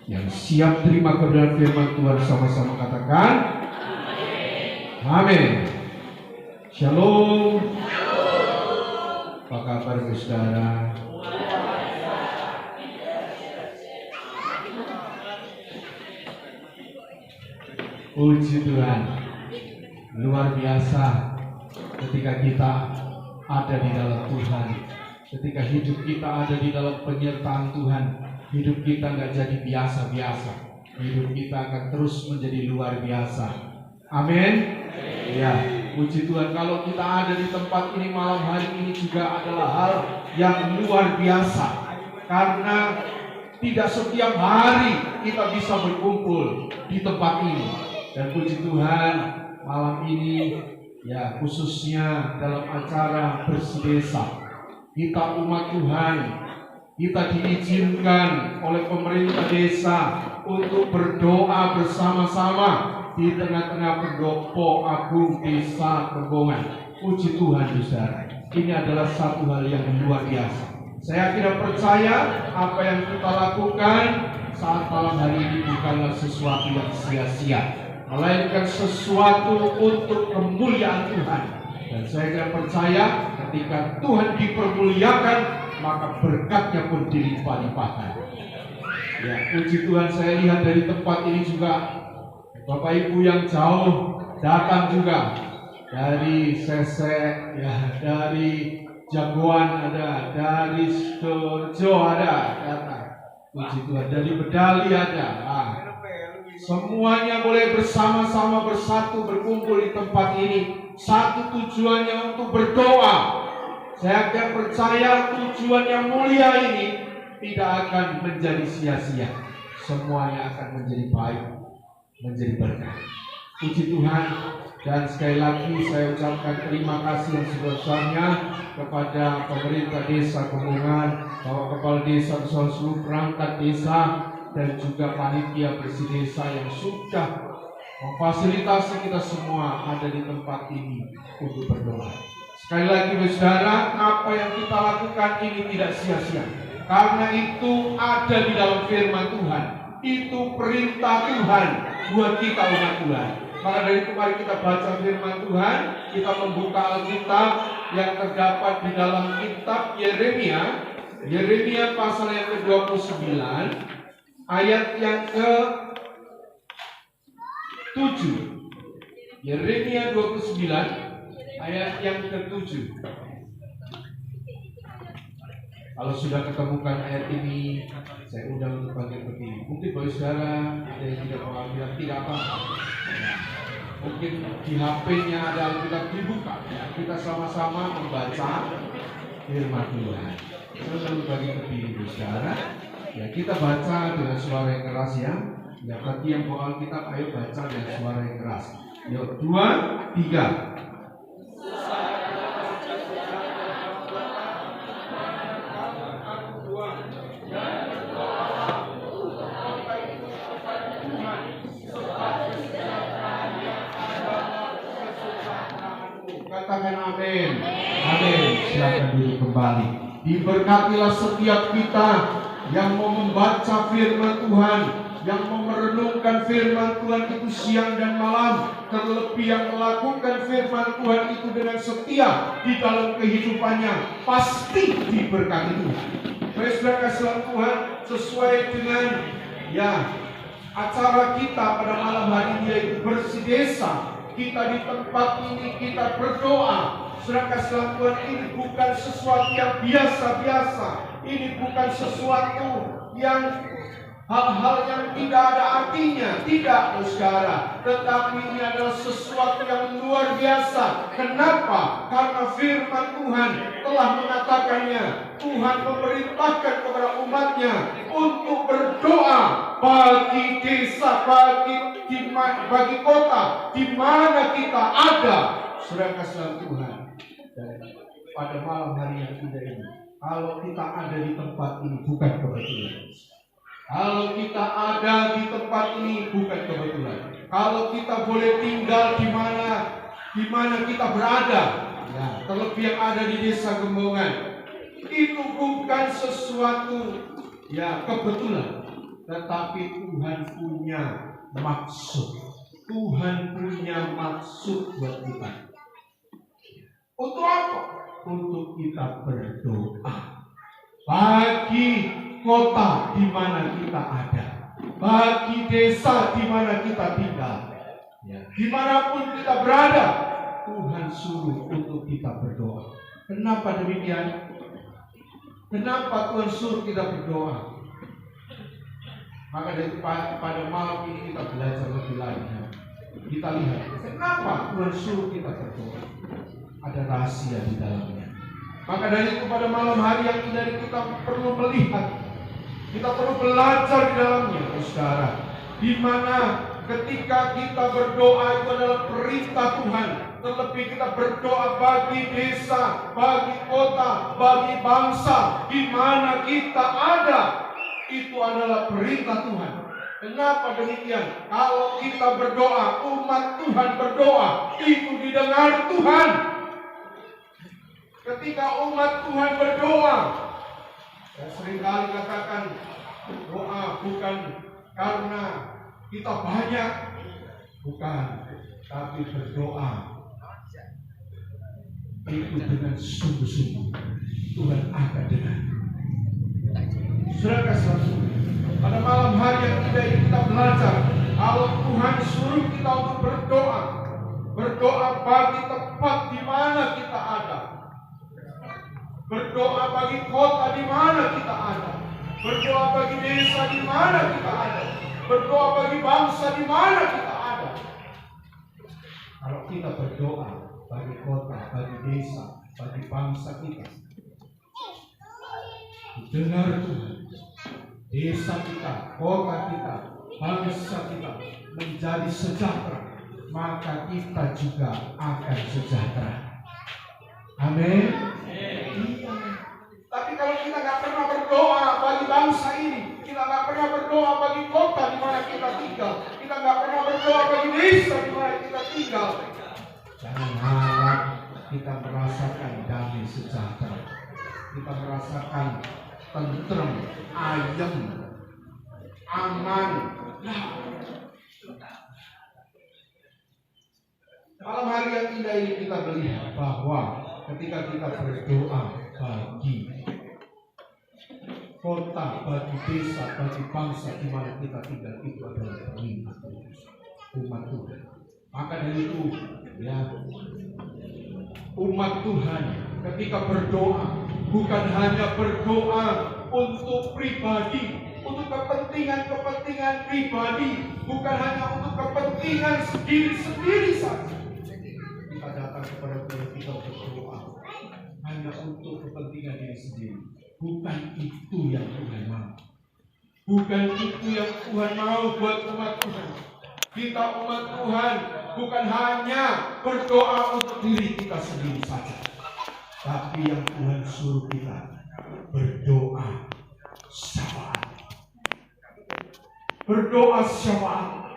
Yang siap terima kebenaran firman Tuhan sama-sama katakan amin. Shalom. Apa kabar saudara? Puji Tuhan, luar biasa ketika kita ada di dalam Tuhan, ketika hidup kita ada di dalam penyertaan Tuhan. Hidup kita nggak jadi biasa-biasa, hidup kita akan terus menjadi luar biasa. Amin. Ya, puji Tuhan. Kalau kita ada di tempat ini malam hari ini juga adalah hal yang luar biasa, karena tidak setiap hari kita bisa berkumpul di tempat ini. Dan puji Tuhan, malam ini ya khususnya dalam acara bersih desa, kita umat Tuhan, kita diizinkan oleh pemerintah desa untuk berdoa bersama-sama di tengah-tengah pendopo agung desa Kembongan. Puji Tuhan saudara, ini adalah satu hal yang luar biasa. Saya kira percaya apa yang kita lakukan saat malam hari ini bukanlah sesuatu yang sia-sia, melainkan sesuatu untuk kemuliaan Tuhan. Dan saya kira percaya ketika Tuhan dipermuliakan, maka berkatnya pun dilimpah-limpahkan. Ya, puji Tuhan, saya lihat dari tempat ini juga Bapak Ibu yang jauh datang juga, dari Sese, ya, dari Jagoan ada, dari Sidoarjo ada datang. Puji Tuhan, dari Bedali ada. Semuanya boleh bersama-sama bersatu berkumpul di tempat ini. Satu tujuannya untuk berdoa. Saya akan percaya tujuan yang mulia ini tidak akan menjadi sia-sia. Semuanya akan menjadi baik, menjadi berkat. Puji Tuhan. Dan sekali lagi saya ucapkan terima kasih yang sebesarnya kepada pemerintah desa Kembongan, Bapak Kepala Desa bersama seluruh perangkat desa, dan juga panitia bersih desa yang sudah memfasilitasi kita semua ada di tempat ini untuk berdoa. Sekali lagi saudara, apa yang kita lakukan ini tidak sia-sia, karena itu ada di dalam firman Tuhan. Itu perintah Tuhan buat kita umat Tuhan. Maka dari kemarin kita baca firman Tuhan, kita membuka Alkitab yang terdapat di dalam kitab Yeremia pasal yang ke-29 ayat yang ke-7. Yeremia 29 ayat yang ke-7. Kalau sudah ketemukan ayat ini, saya undang untuk bagian begini. Mungkin bagi saudara ada yang tidak mengambil, tidak apa-apa. Mungkin di HP-nya ada Alkitab dibuka. Kita sama-sama membaca firman Tuhan. Silakan bagi kediri saudara. Ya, kita baca dengan suara yang keras ya. Ya, bagi yang bawa Alkitab, ayo baca dengan suara yang keras. Yuk, 2, 3. Katakan amin. Amin. Silakan duduk kembali. Diberkatilah setiap kita yang mau membaca firman Tuhan, yang mau merenungkan firman Tuhan itu siang dan malam, terlebih yang melakukan firman Tuhan itu dengan setia di dalam kehidupannya, pasti diberkati Tuhan. Baik, saudara kasih Tuhan, sesuai dengan acara kita pada malam hari ini yaitu bersih desa. Kita di tempat ini kita berdoa. Saudara kasih Tuhan, ini bukan sesuatu yang biasa-biasa. Ini bukan sesuatu yang hal-hal yang tidak ada artinya. Tidak, saudara. Tetapi ini adalah sesuatu yang luar biasa. Kenapa? Karena firman Tuhan telah mengatakannya. Tuhan memerintahkan kepada umatnya untuk berdoa bagi desa, bagi kota di mana kita ada. Saudara kasih Tuhan, dan pada malam hari yang indah ini, kalau kita ada di tempat ini bukan kebetulan. Kalau kita ada di tempat ini bukan kebetulan. Kalau kita boleh tinggal di mana kita berada, ya, terlebih yang ada di desa Gembongan, itu bukan sesuatu kebetulan, tetapi Tuhan punya maksud. Tuhan punya maksud buat kita. Untuk apa? Untuk kita berdoa bagi kota di mana kita ada, bagi desa di mana kita tinggal, dimanapun kita berada, Tuhan suruh untuk kita berdoa. Kenapa demikian? Kenapa Tuhan suruh kita berdoa? Maka dari pada malam ini kita belajar lebih lanjut. Kita lihat kenapa Tuhan suruh kita berdoa. Ada rahasia di dalamnya. Maka dari itu pada malam hari yang indah ini kita perlu melihat, kita perlu belajar di dalamnya, saudara. Di mana ketika kita berdoa itu adalah perintah Tuhan. Terlebih kita berdoa bagi desa, bagi kota, bagi bangsa di mana kita ada. Itu adalah perintah Tuhan. Kenapa demikian? Kalau kita berdoa, umat Tuhan berdoa, itu didengar Tuhan. Ketika umat Tuhan berdoa, saya seringkali katakan, doa bukan karena kita banyak, bukan, tapi berdoa itu dengan sungguh-sungguh Tuhan akan dengar. Saudara kasih, pada malam hari yang indah ini kita belajar kalau Tuhan suruh kita untuk berdoa bagi tempat di mana kita ada, berdoa bagi kota di mana kita ada, berdoa bagi desa di mana kita ada, berdoa bagi bangsa di mana kita ada. Kalau kita berdoa bagi kota, bagi desa, bagi bangsa kita, dengar Tuhan. Desa kita, kota kita, bangsa kita menjadi sejahtera, maka kita juga akan sejahtera. Amin. Tapi kalau kita nggak pernah berdoa bagi bangsa ini, kita nggak pernah berdoa bagi kota di mana kita tinggal, kita nggak pernah berdoa bagi desa di mana kita tinggal, jangan harap kita merasakan damai sejahtera, kita merasakan tentrem, ayem, aman. Malam hari yang indah ini kita melihat bahwa ketika kita berdoa bagi kota, bagi desa, bagi bangsa di mana kita tinggal, itu adalah perintah umat Tuhan. Maka dari itu, umat Tuhan ketika berdoa bukan hanya berdoa untuk pribadi, untuk kepentingan pribadi, bukan hanya untuk kepentingan sendiri saja. Kita datang kepada Tuhan, kita berdoa hanya untuk kepentingan diri sendiri. Bukan itu yang Tuhan mau. Bukan itu yang Tuhan mau buat umat Tuhan. Kita umat Tuhan bukan hanya berdoa untuk diri kita sendiri saja, tapi yang Tuhan suruh kita berdoa syafaat. Berdoa syafaat.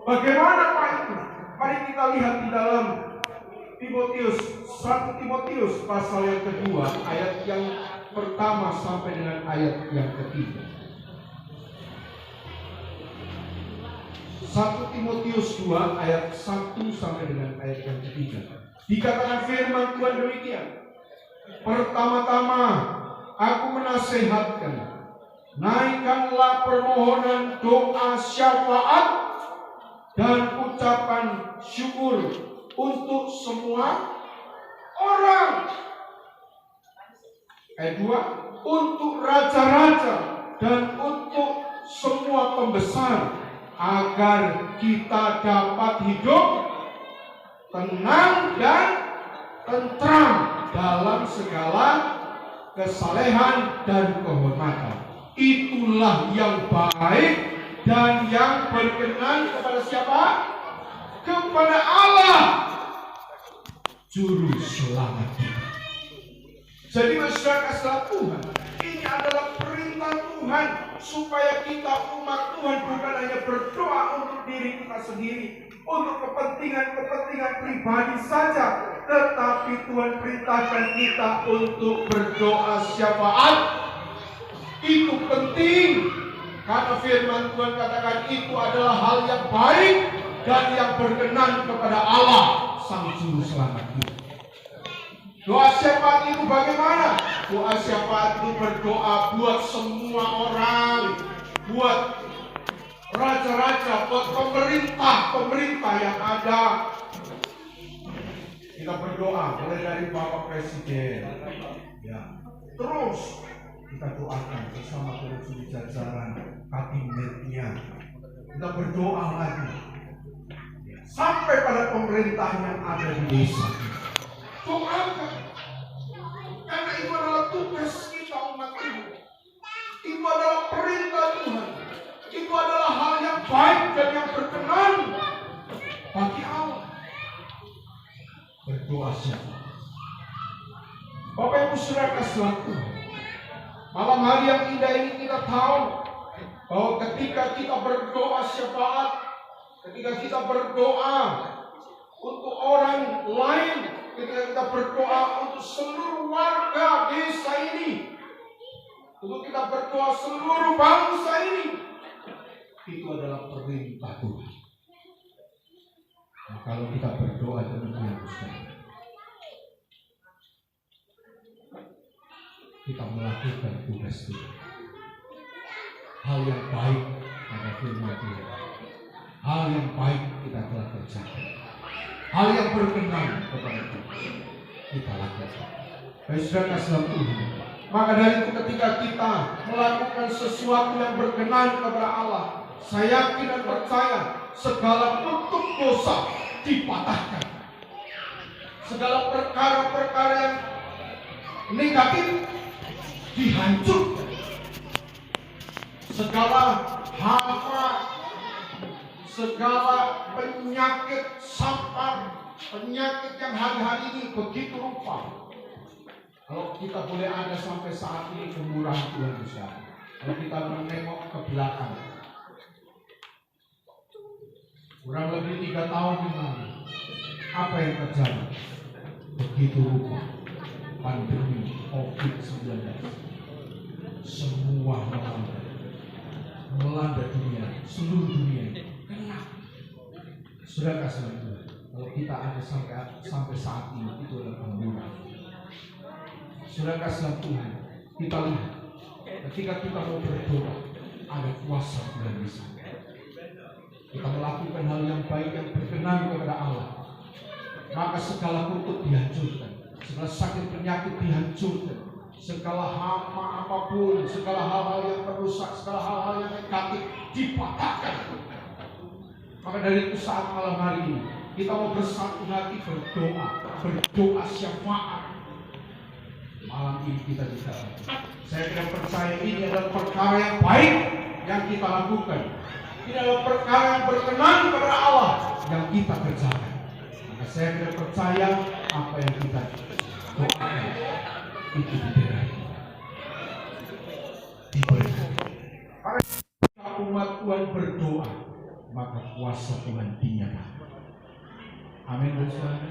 Bagaimana Pak itu? Mari kita lihat di dalam Timotius, 1 Timotius pasal yang kedua, ayat yang pertama sampai dengan ayat yang ketiga. 1 Timotius 2 ayat 1 sampai dengan ayat yang ketiga. Dikatakan firman Tuhan demikian. Pertama-tama aku menasihatkan, naikkanlah permohonan, doa, syafaat dan ucapan syukur untuk semua orang. Ayat 2, untuk raja-raja dan untuk semua pembesar, agar kita dapat hidup tenang dan tentram dalam segala kesalehan dan kehormatan. Itulah yang baik dan yang berkenan kepada siapa? Kepada Allah, Juru Selamat kita. Jadi masyarakat Tuhan, ini adalah perintah Tuhan supaya kita umat Tuhan bukan hanya berdoa untuk diri kita sendiri, untuk kepentingan pribadi saja, tetapi Tuhan perintahkan kita untuk berdoa syafaat. Itu penting karena firman Tuhan katakan itu adalah hal yang baik dan yang berkenan kepada Allah, Sang Juru Selamat kita. Doa syafaat itu bagaimana? Doa syafaat itu berdoa buat semua orang, buat raja-raja, buat pemerintah yang ada. Kita berdoa mulai dari Bapak Presiden, ya. Terus kita doakan bersama pengurus jajaran kabinetnya. Kita berdoa lagi sampai pada pemerintah yang ada di desa. Doakan, karena itu adalah tugas kita umat Tuhan. Itu adalah perintah Tuhan. Itu adalah hal yang baik dan yang berkenan bagi Allah. Berdoa syafaat. Bapak Ibu Saudara sekalian Tuhan, malam hari yang indah ini kita tahu bahwa ketika kita berdoa syafaat, ketika kita berdoa untuk orang lain, ketika kita berdoa untuk seluruh warga desa ini, untuk kita berdoa seluruh bangsa ini, itu adalah perintah Tuhan. Nah, kalau kita berdoa demikian, kita melakukan tugas Tuhan. Hal yang baik pada firman Tuhan. Hal yang baik kita telah kerjakan. Hal yang berkenan kepada Tuhan kita lakukan. Saudara sekalian Tuhan, maka dari itu ketika kita melakukan sesuatu yang berkenan kepada Allah, saya yakin dan percaya segala bentuk dosa dipatahkan. Segala perkara-perkara yang negatif dihancurkan. Segala hama, segala penyakit sampar, penyakit yang hari-hari ini begitu rupa. Kalau kita boleh ada sampai saat ini kemurahan Tuhan besar. Kalau kita menengok ke belakang, kurang lebih 3 tahun yang lalu, apa yang terjadi? Begitu rupa pandemi COVID-19. Semua melanda dunia, seluruh dunia. Saudara sekalian Tuhan, kalau kita ada sampai saat ini, itu adalah kemurahan. Saudara sekalian Tuhan, kita lihat ketika kita mau berdoa, ada kuasa Tuhan di sana. Kita melakukan hal yang baik yang berkenan kepada Allah, maka segala kutuk dihancurkan, segala sakit penyakit dihancurkan, segala hama apapun, segala hal-hal yang merusak, segala hal-hal yang negatif dipatahkan. Maka dari itu saat malam hari ini kita mau bersatu hati berdoa syafaat. malam ini kita bisa. Saya tidak percaya ini adalah perkara yang baik yang kita lakukan. Ini adalah perkara yang berkenan kepada Allah yang kita kerjakan. Maka saya tidak percaya apa yang kita doakan itu diberikan. Karena jika umat Tuhan berdoa, maka kuasa Tuhan dinyatakan. Amin, saudara.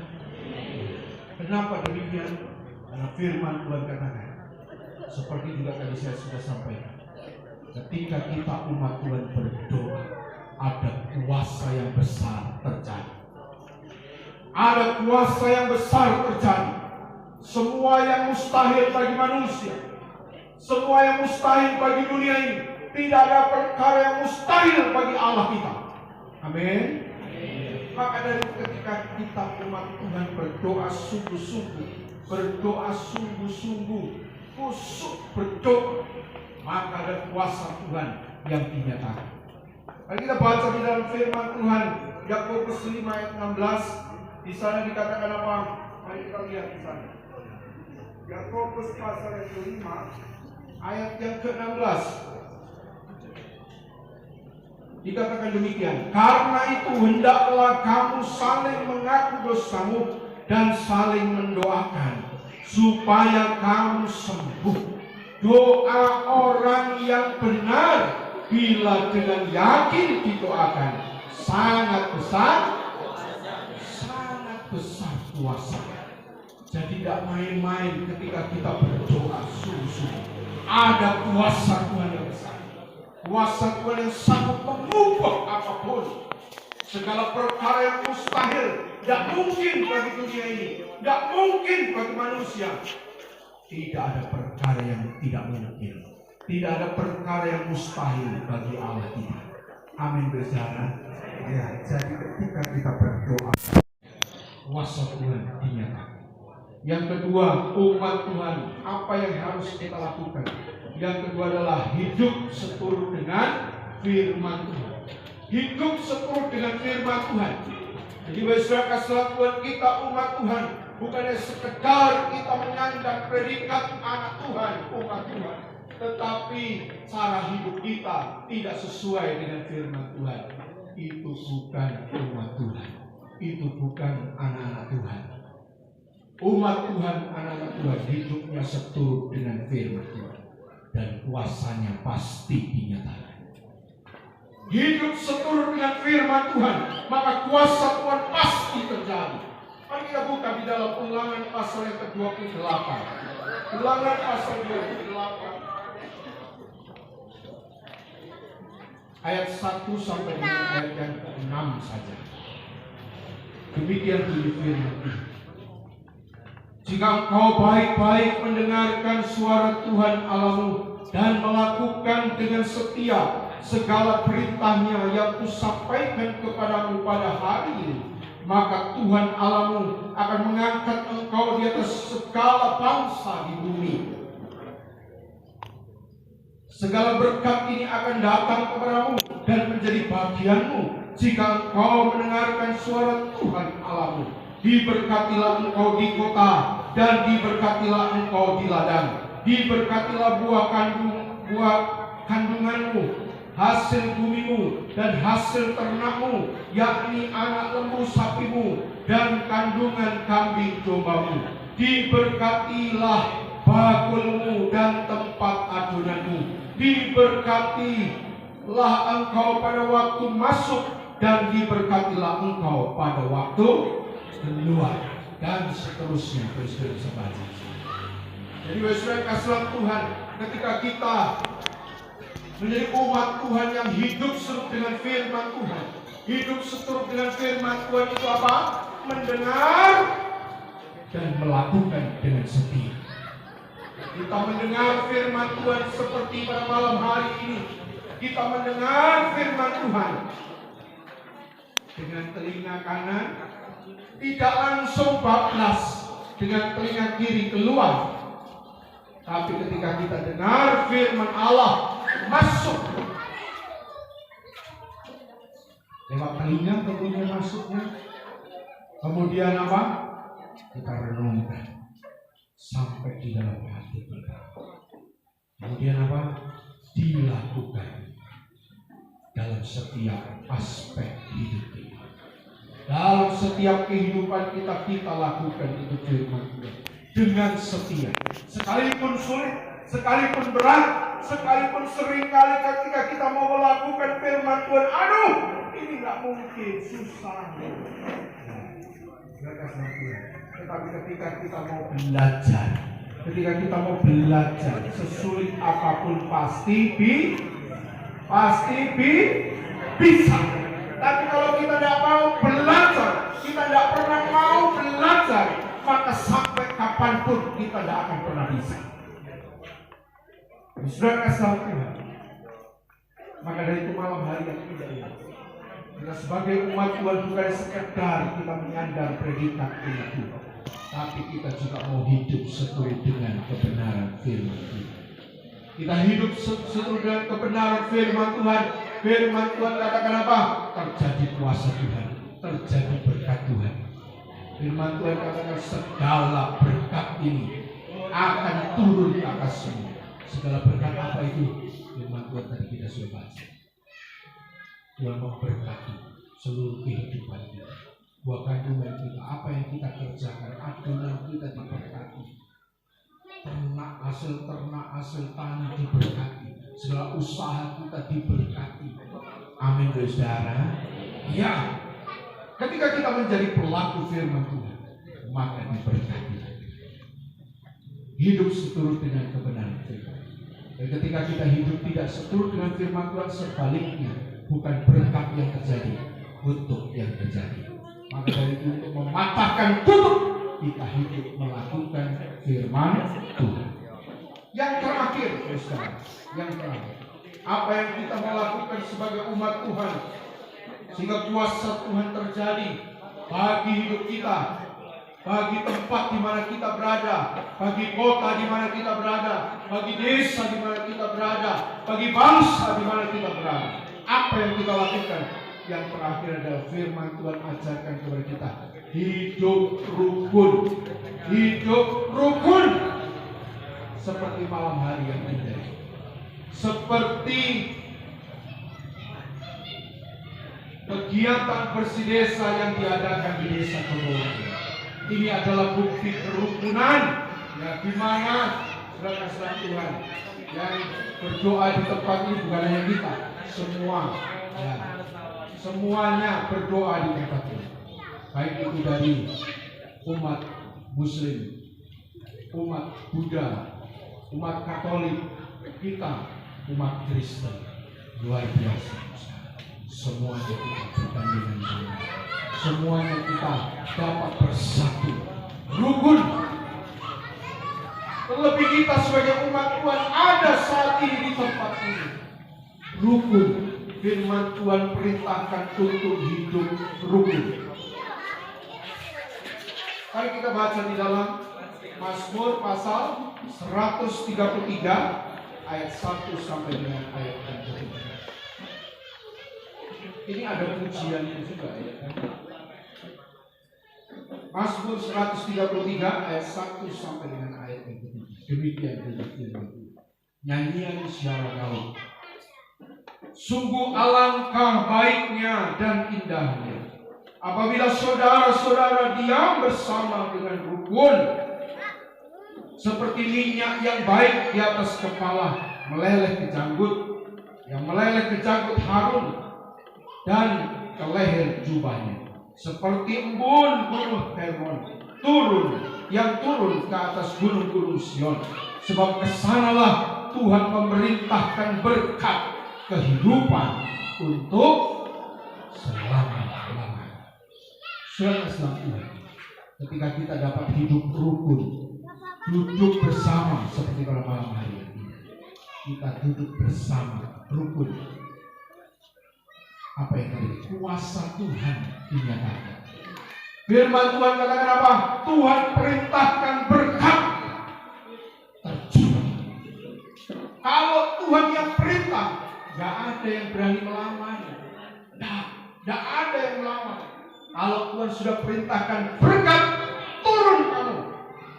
Kenapa demikian? Karena firman Tuhan katakan, seperti juga tadi saya sudah sampaikan, ketika kita umat Tuhan berdoa, ada kuasa yang besar terjadi. Ada kuasa yang besar terjadi. Semua yang mustahil bagi manusia, semua yang mustahil bagi dunia ini, tidak ada perkara yang mustahil bagi Allah kita. Amin. Maka dari ketika kita umat Tuhan berdoa sungguh-sungguh, berdoa sungguh-sungguh, khusyuk berdoa, maka ada kuasa Tuhan yang dinyatakan. Mari kita baca di dalam firman Tuhan, Yakobus 5 ayat 16. Di sana dikatakan apa? Mari kita lihat di sana. Yakobus pasal yang ke-5 ayat yang ke-16. Dikatakan demikian, karena itu hendaklah kamu saling mengaku dosamu dan saling mendoakan supaya kamu sembuh. Doa orang yang benar bila dengan yakin didoakan sangat besar kuasa. Jadi tidak main-main ketika kita berdoa sungguh-sungguh. Ada kuasa Tuhan yang besar, kuasa Tuhan yang sanggup mengubah apapun. Segala perkara yang mustahil, tidak mungkin bagi dunia ini, tidak mungkin bagi manusia. Tidak ada perkara yang tidak mungkin, tidak ada perkara yang mustahil bagi Allah kita. Amin, saudara. Ya, jadi ketika kita berdoa, kuasa Tuhan dinyatakan. Yang kedua, umat Tuhan, apa yang harus kita lakukan? Yang kedua adalah hidup seturut dengan firman Tuhan. Hidup seturut dengan firman Tuhan. Jadi saudara kasih Tuhan, kita umat Tuhan, bukannya sekedar kita menyandang predikat anak Tuhan, umat Tuhan, tetapi cara hidup kita tidak sesuai dengan firman Tuhan. Itu bukan umat Tuhan. Itu bukan anak-anak Tuhan. Umat Tuhan, anak-anak Tuhan, hidupnya seturut dengan firman Tuhan dan kuasanya pasti dinyatakan. Hidup seturut dengan firman Tuhan, maka kuasa Tuhan pasti terjadi. Mari kita buka di dalam Ulangan pasal yang ke-28. Ulangan pasal 28 ayat 1 sampai dengan ayat yang ke-6 saja. Demikian bunyi firman Tuhan. Jika engkau baik-baik mendengarkan suara Tuhan Allahmu dan melakukan dengan setia segala perintahnya yang kusampaikan kepadamu pada hari ini, maka Tuhan Allahmu akan mengangkat engkau di atas segala bangsa di bumi. Segala berkat ini akan datang kepadamu dan menjadi bagianmu jika engkau mendengarkan suara Tuhan Allahmu. Diberkatilah engkau di kota dan diberkatilah engkau di ladang. Diberkatilah buah kandunganmu, hasil bumimu dan hasil ternakmu, yakni anak lembu sapimu dan kandungan kambing dombamu. Diberkatilah bakulmu dan tempat adonanmu. Diberkatilah engkau pada waktu masuk dan diberkatilah engkau pada waktu keluar, dan seterusnya. Saudara sebaca. Jadi saudara kasih Tuhan, ketika kita menjadi umat Tuhan yang hidup seturut dengan firman Tuhan, hidup seturut dengan firman Tuhan itu apa? Mendengar dan melakukan dengan setia. Kita mendengar firman Tuhan seperti pada malam hari ini. Kita mendengar firman Tuhan dengan telinga kanan, tidak langsung bablas dengan telinga kiri keluar. Tapi ketika kita dengar firman Allah masuk lewat telinga, kemudian masuknya, kemudian apa? Kita renungkan. sampai di dalam hati kita. Kemudian apa? Dilakukan dalam setiap aspek hidup kita. Dalam setiap kehidupan kita lakukan itu firman Tuhan dengan setia. Sekalipun sulit, sekalipun berat, sekalipun seringkali ketika kita mau melakukan firman Tuhan, aduh, ini nggak mungkin, susah. Tetapi ketika kita mau belajar, sesulit apapun pasti bisa. Tapi kalau kita tidak mau belajar, kita tidak pernah mau belajar, maka sampai kapanpun kita tidak akan pernah bisa. Saudara kasih Tuhan. Maka dari itu malam hari yang indah ini, kita sebagai umat Tuhan bukan sekedar kita menyandang predikat umat Tuhan, tapi kita juga mau hidup seturut dengan kebenaran firman Tuhan. Kita hidup seturut dengan kebenaran firman Tuhan. Firman Tuhan katakan apa? Terjadi kuasa Tuhan, terjadi berkat Tuhan. Firman Tuhan katakan segala berkat ini akan turun ke atas semua. Segala berkat apa itu? Firman Tuhan tadi kita sudah baca. Tuhan memberkati seluruh kehidupan kita. Buah kandungan kita, apa yang kita kerjakan, adonan kita diberkati. Hasil tani diberkati. Segala usaha kita diberkati. Amin, saudara. Ya, ketika kita menjadi pelaku firman Tuhan, maka diberkati. Hidup seturut dengan kebenaran firman. Dan ketika kita hidup tidak seturut dengan firman Tuhan, sebaliknya bukan berkat yang terjadi, kutuk yang terjadi. Maka dari itu untuk mematahkan kutuk, kita hidup melakukan firman Tuhan. Yang terakhir, saudara, yang terakhir, apa yang kita melakukan sebagai umat Tuhan sehingga kuasa Tuhan terjadi bagi hidup kita, bagi tempat di mana kita berada, bagi kota di mana kita berada, bagi desa di mana kita berada, bagi bangsa di mana kita berada. Apa yang kita lakukan? Yang terakhir adalah firman Tuhan ajarkan kepada kita, hidup rukun. Hidup rukun seperti malam hari yang indah, seperti kegiatan bersih desa yang diadakan di desa Kebon. Ini adalah bukti kerukunan, ya, di mana saudara Tuhan yang berdoa di tempat ini bukan hanya kita, semua, ya, semuanya berdoa di tempat ini, baik itu dari umat Muslim, umat Buddha, umat Katolik, kita umat Kristen. Luar biasa, semuanya kita bertandingan dengan, semuanya kita dapat bersatu, rukun. Terlebih kita sebagai umat Tuhan ada saat ini di tempat ini, rukun. Firman Tuhan perintahkan untuk hidup rukun. Mari kita baca di dalam Mazmur pasal 133 ayat 1 sampai dengan ayat 3. Ini ada pujiannya juga, ya kan? Mazmur 133 ayat 1 sampai dengan ayat 3. Demikian firman Tuhan. Nyanyian Syara Daud. Sungguh alangkah baiknya dan indahnya apabila saudara-saudara diam bersama dengan rukun, seperti minyak yang baik di atas kepala meleleh ke janggut, yang meleleh ke janggut Harun dan ke leher jubahnya, seperti embun gunung Hermon yang turun ke atas gunung-gunung Sion. Sebab kesanalah Tuhan memerintahkan berkat kehidupan untuk selama-lamanya. Saudara Tuhan, ketika kita dapat hidup rukun, duduk bersama seperti pada malam hari ini, kita duduk bersama rukun. Apa yang terjadi? Kuasa Tuhan dinyatakan. Firman Tuhan katakan apa? Tuhan perintahkan berkat terjun. Kalau Tuhan yang perintah, gak ada yang berani melawan. Gak ada yang melawan. Kalau Tuhan sudah perintahkan berkat, turun kamu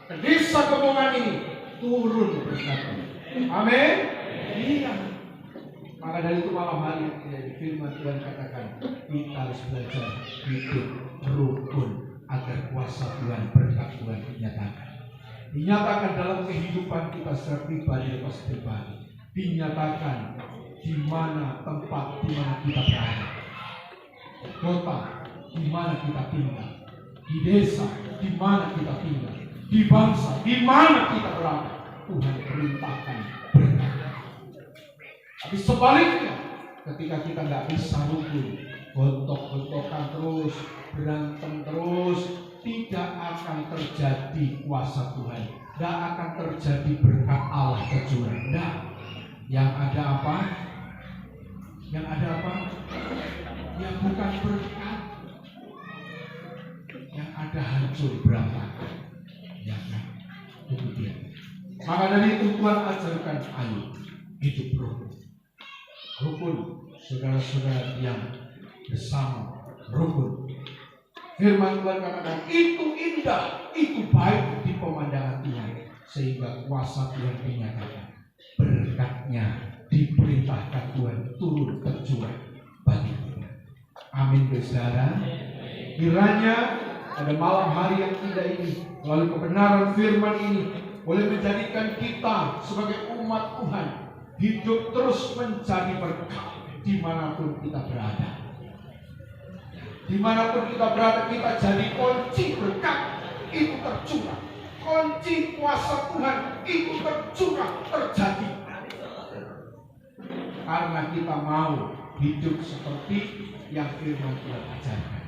ke ke desa Kebongan ini turun berkat-Nya. Amin. Iya. Maka dari itu malam hari ini firman Tuhan katakan kita harus belajar hidup rukun agar kuasa Tuhan, berkat Tuhan dinyatakan dalam kehidupan kita secara pribadi lepas pribadi, dinyatakan di mana tempat di mana kita berada, kota di mana kita tinggal, di desa di mana kita tinggal, di bangsa di mana kita berada. Tuhan perintahkan berkat. Tapi sebaliknya, ketika kita nggak bisa rukun, gontok-gontokan terus, berantem terus, tidak akan terjadi kuasa Tuhan, tidak akan terjadi berkat Allah tercurah. Nah, yang ada apa? Yang ada apa? Yang bukan berkat, yang ada hancur berantakan. Ya kan? Kemudian, maka dari itu Tuhan ajarkan, ayo hidup rukun. Rukun, saudara-saudara yang bersama rukun. Firman Tuhan katakan itu indah, itu baik di pemandangan Tuhan, sehingga kuasa Tuhan dinyatakan, berkat-Nya diperintahkan Tuhan turun tercurah bagi kita. Amin, saudara. Kiranya pada malam hari yang indah ini, melalui kebenaran firman ini, boleh menjadikan kita sebagai umat Tuhan hidup terus menjadi berkat dimanapun kita berada. Dimanapun kita berada, kita jadi kunci berkat itu tercurah, kunci kuasa Tuhan itu tercurah, terjadi. Karena kita mau hidup seperti yang firman Tuhan ajarkan.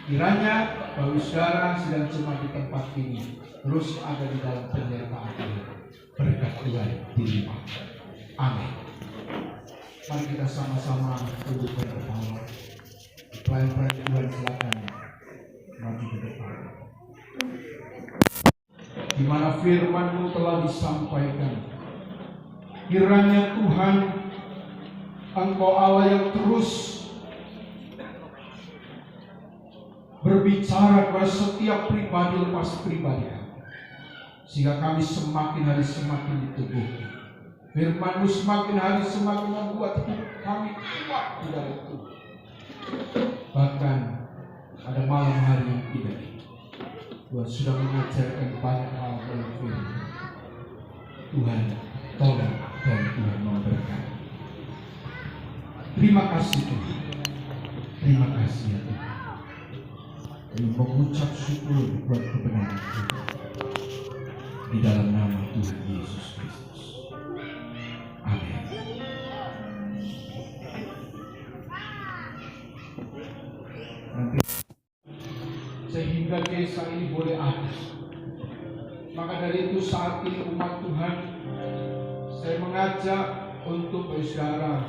Kiranya Bapak Saudara sedang cuma di tempat ini terus ada di dalam penyertaan Tuhan, berkat Tuhan dilimpah. Amin. Mari kita sama-sama tundukkan kepala. Pelayan-pelayan Tuhan silakan maju ke depan. Di mana firman-Mu telah disampaikan, kiranya Tuhan, Engkau Allah yang terus berbicara kepada setiap pribadi lepas pribadi, sehingga kami semakin hari semakin diteguhkan. Firman-Mu semakin hari semakin membuat hidup kami kuat di dalam Tuhan. Bahkan ada malam hari yang indah, Tuhan sudah mengajarkan banyak hal dalam firman. Tuhan tolong dan Tuhan memberkati. Terima kasih Tuhan. Terima kasih ya Tuhan. Dan mengucap syukur buat kebenaran Tuhan. Di dalam nama Tuhan Yesus Kristus. Amin. Nanti sehingga desa ini boleh ada. Maka dari itu saat ini umat Tuhan, saya mengajak untuk saudara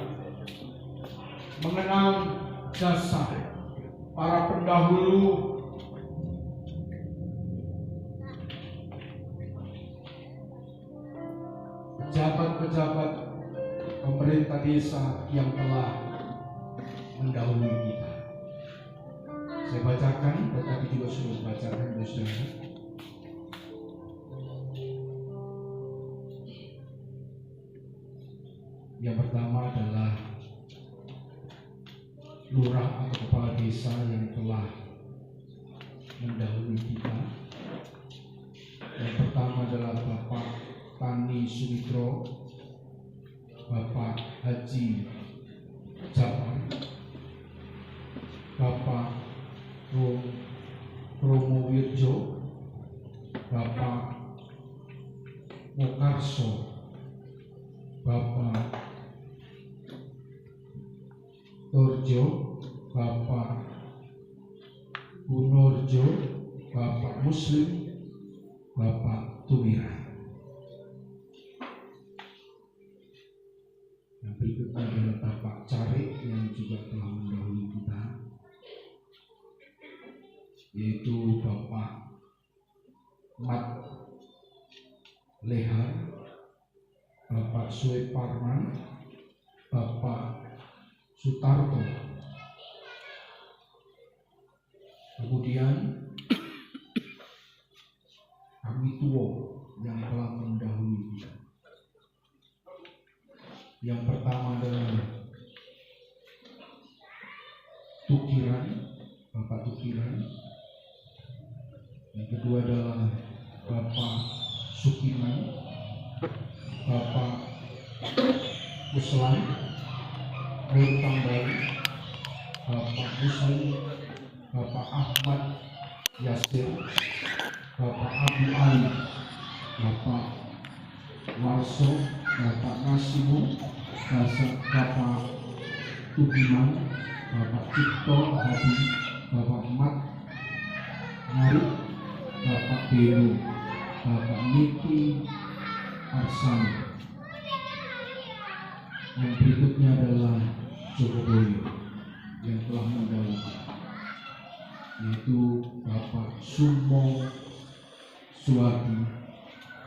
mengenang jasa para pendahulu, pejabat-pejabat pemerintah desa yang telah mendahului kita. Saya bacakan, tetapi juga sudah membacakan saudara. Yang pertama adalah lurah atau kepala desa yang telah mendahului kita. Yang pertama adalah Bapak Tani Sumitro, Bapak Haji Jafar, Bapak Romo Wirjo, Bapak Mokarso, Bapak Torjo, Bapak Gunorjo, Bapak Muslim, Bapak Tumira. Yang berikutnya adalah Bapak Carik yang juga telah mendahului kita, yaitu Bapak Mat Lehar, Bapak Suet Parman, Bapak Sutarto. Kemudian kami tua yang telah mendahului kita. Yang pertama adalah Tukiran, Bapak Tukiran. Yang kedua adalah Bapak Sukiman, Bapak Muslan, Nur Tambari, Bapak Muslim, Bapak Ahmad Yasir, Bapak Abu Ali, Bapak Warso, Bapak Nasimu, Bapak Tugiman, Bapak Cipto Hadi, Bapak Mat Nyari, Bapak Beno, Bapak Niki Arsani. Yang berikutnya adalah Jokoboyo yang telah mendahului, yaitu Bapak Sumo Suwadi,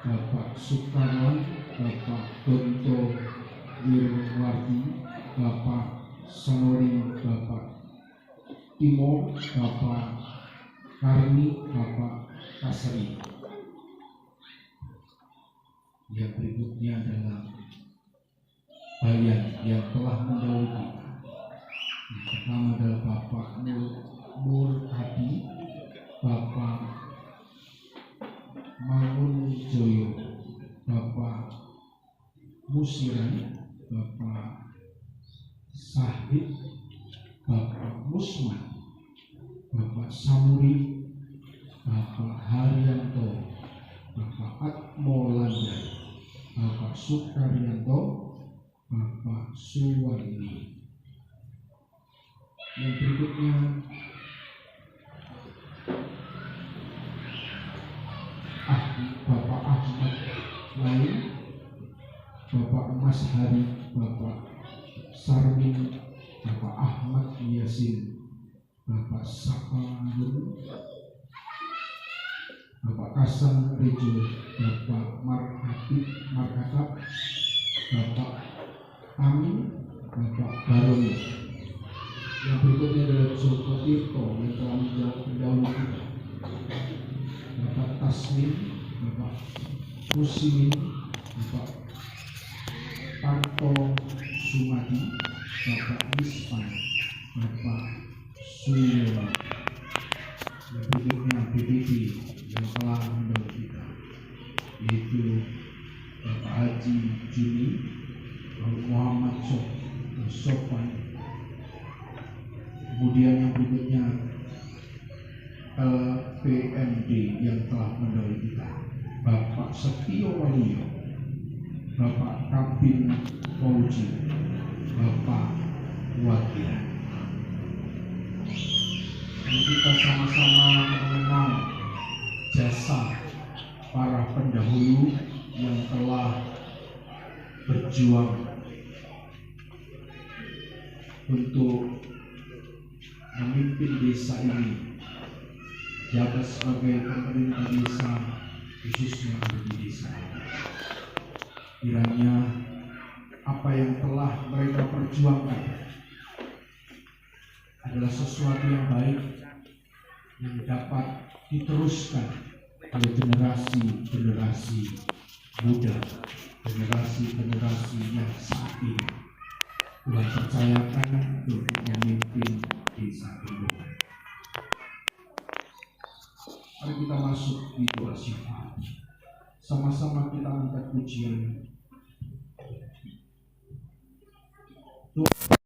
Bapak Sukarman, Bapak Gonto Wirwardi, Bapak Sanori, Bapak Timo, Bapak Karni, Bapak Kasari. Yang berikutnya adalah bayan yang telah mendahului kita. Yang pertama adalah Bapak Nur Hadi, Bapak Mangun Joyo, Bapak Musiran, Bapak Sahid, Bapak Musman, Bapak Samuri, Bapak Haryanto, Bapak Atmolanda, Bapak Sukaryanto, Bapak Suwarni. Yang berikutnya Bapak Ahmad Lain, Bapak Mas Hari, Bapak Sarmin, Bapak Ahmad Yasin, Bapak Saparun, Bapak Kasam Rejo, Bapak Markatab, Bapak Amin, Bapak Baroni. Yang berikutnya adalah Joko Tirto yang telah mendahului kita, Bapak Tasmin, Bapak Musimin, Bapak Tanto Sumadi, Bapak Mispan, Bapak Suyono. Yang berikutnya BPD yang telah mendahului kita, yaitu Bapak Haji Juni, Bapak Muhammad Sofan. Kemudian yang berikutnya LPMD yang telah mendahului kita, Bapak Setio Waluyo, Bapak Kabin Fauji, Bapak Wakilan. Kita sama-sama mengenal jasa para pendahulu yang telah berjuang untuk memimpin desa ini, jabat sebagai pemerintah desa, khususnya di desa ini. Kiranya apa yang telah mereka perjuangkan adalah sesuatu yang baik yang dapat diteruskan oleh generasi-generasi muda, generasi-generasi yang saat ini Tuhan percayakan untuk memimpin desa ini. Mari kita masuk di doa syafaat. Sama-sama kita angkat pujian. Shalom.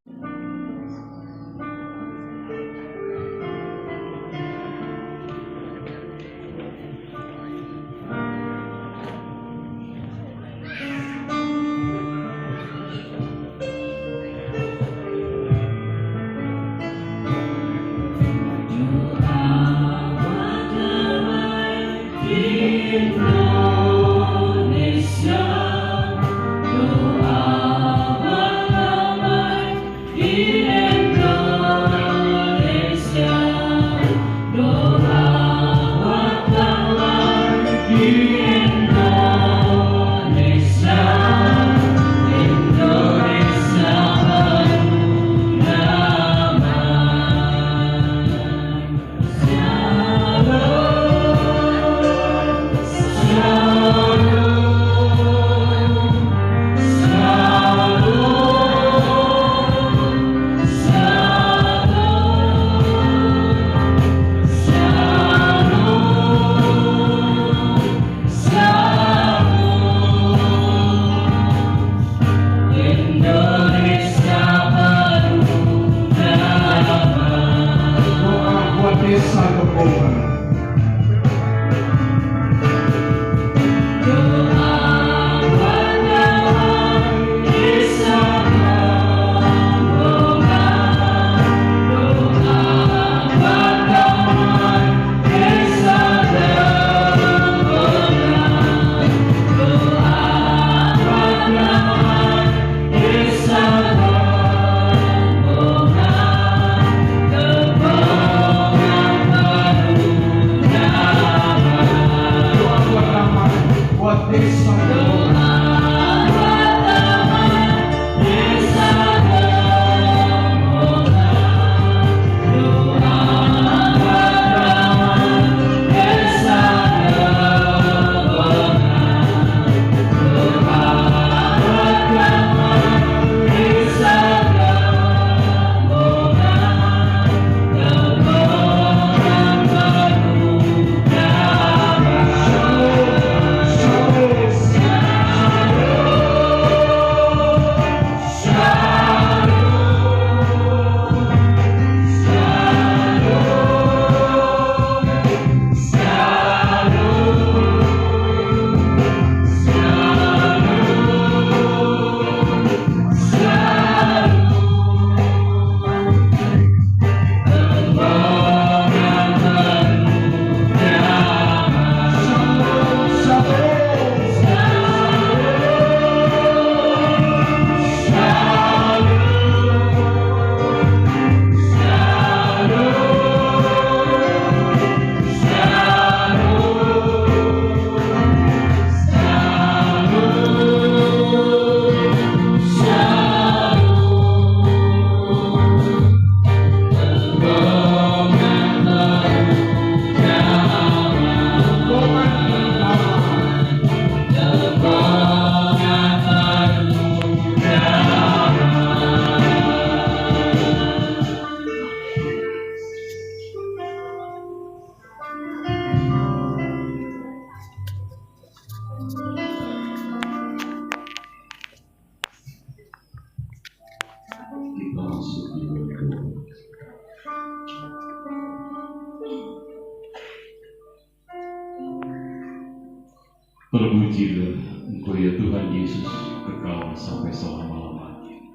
Terpujilah Engkau ya Tuhan Yesus, kekal sampai selama-lamanya.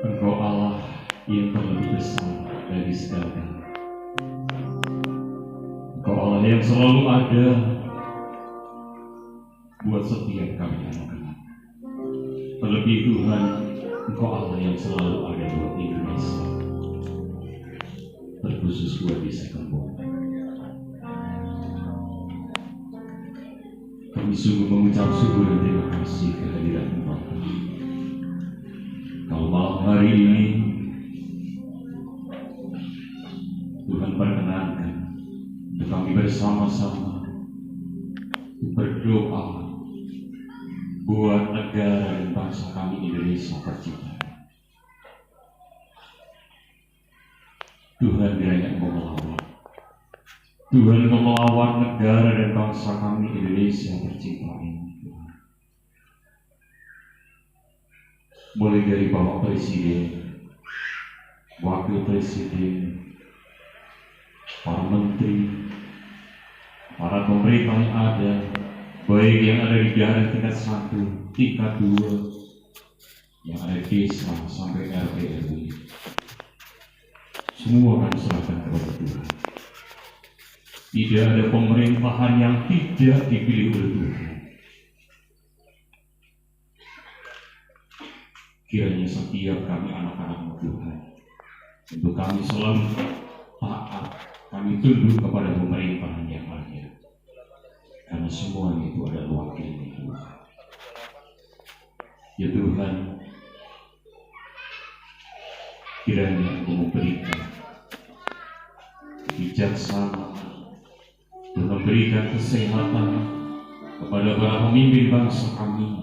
Engkau Allah yang terlebih besar dari segala. Engkau Allah yang selalu ada buat setiap kami anak-anak. Terlebih Tuhan, Engkau Allah yang selalu ada buat Indonesia, terkhusus buat desa Kembang. Kami sungguh mengucap syukur dan terima kasih kehadiran Engkau. Kalau malam hari ini Tuhan perkenankan untuk kami bersama-sama berdoa buat negara dan bangsa kami Indonesia tercinta. Tuhan kiranya Engkau melawat. Tuhan Engkau melawat negara dan bangsa kami Indonesia tercinta ini. Mulai dari Bapak Presiden, Wakil Presiden, para menteri, para pemerintah yang ada, baik yang ada di daerah tingkat 1, tingkat 2, yang ada di desa sampai RT RW. Semua kami serahkan kepada Tuhan. Tidak ada pemerintahan yang tidak dipilih oleh Tuhan. Kiranya setiap kami anak-anak Tuhan, untuk kami selalu taat, kami tunduk kepada pemerintahan yang ada. Karena semuanya itu adalah wakilnya Tuhan. Ya Tuhan, kiranya Engkau memberikan kebijaksanaan dan memberikan kesehatan kepada para pemimpin bangsa kami.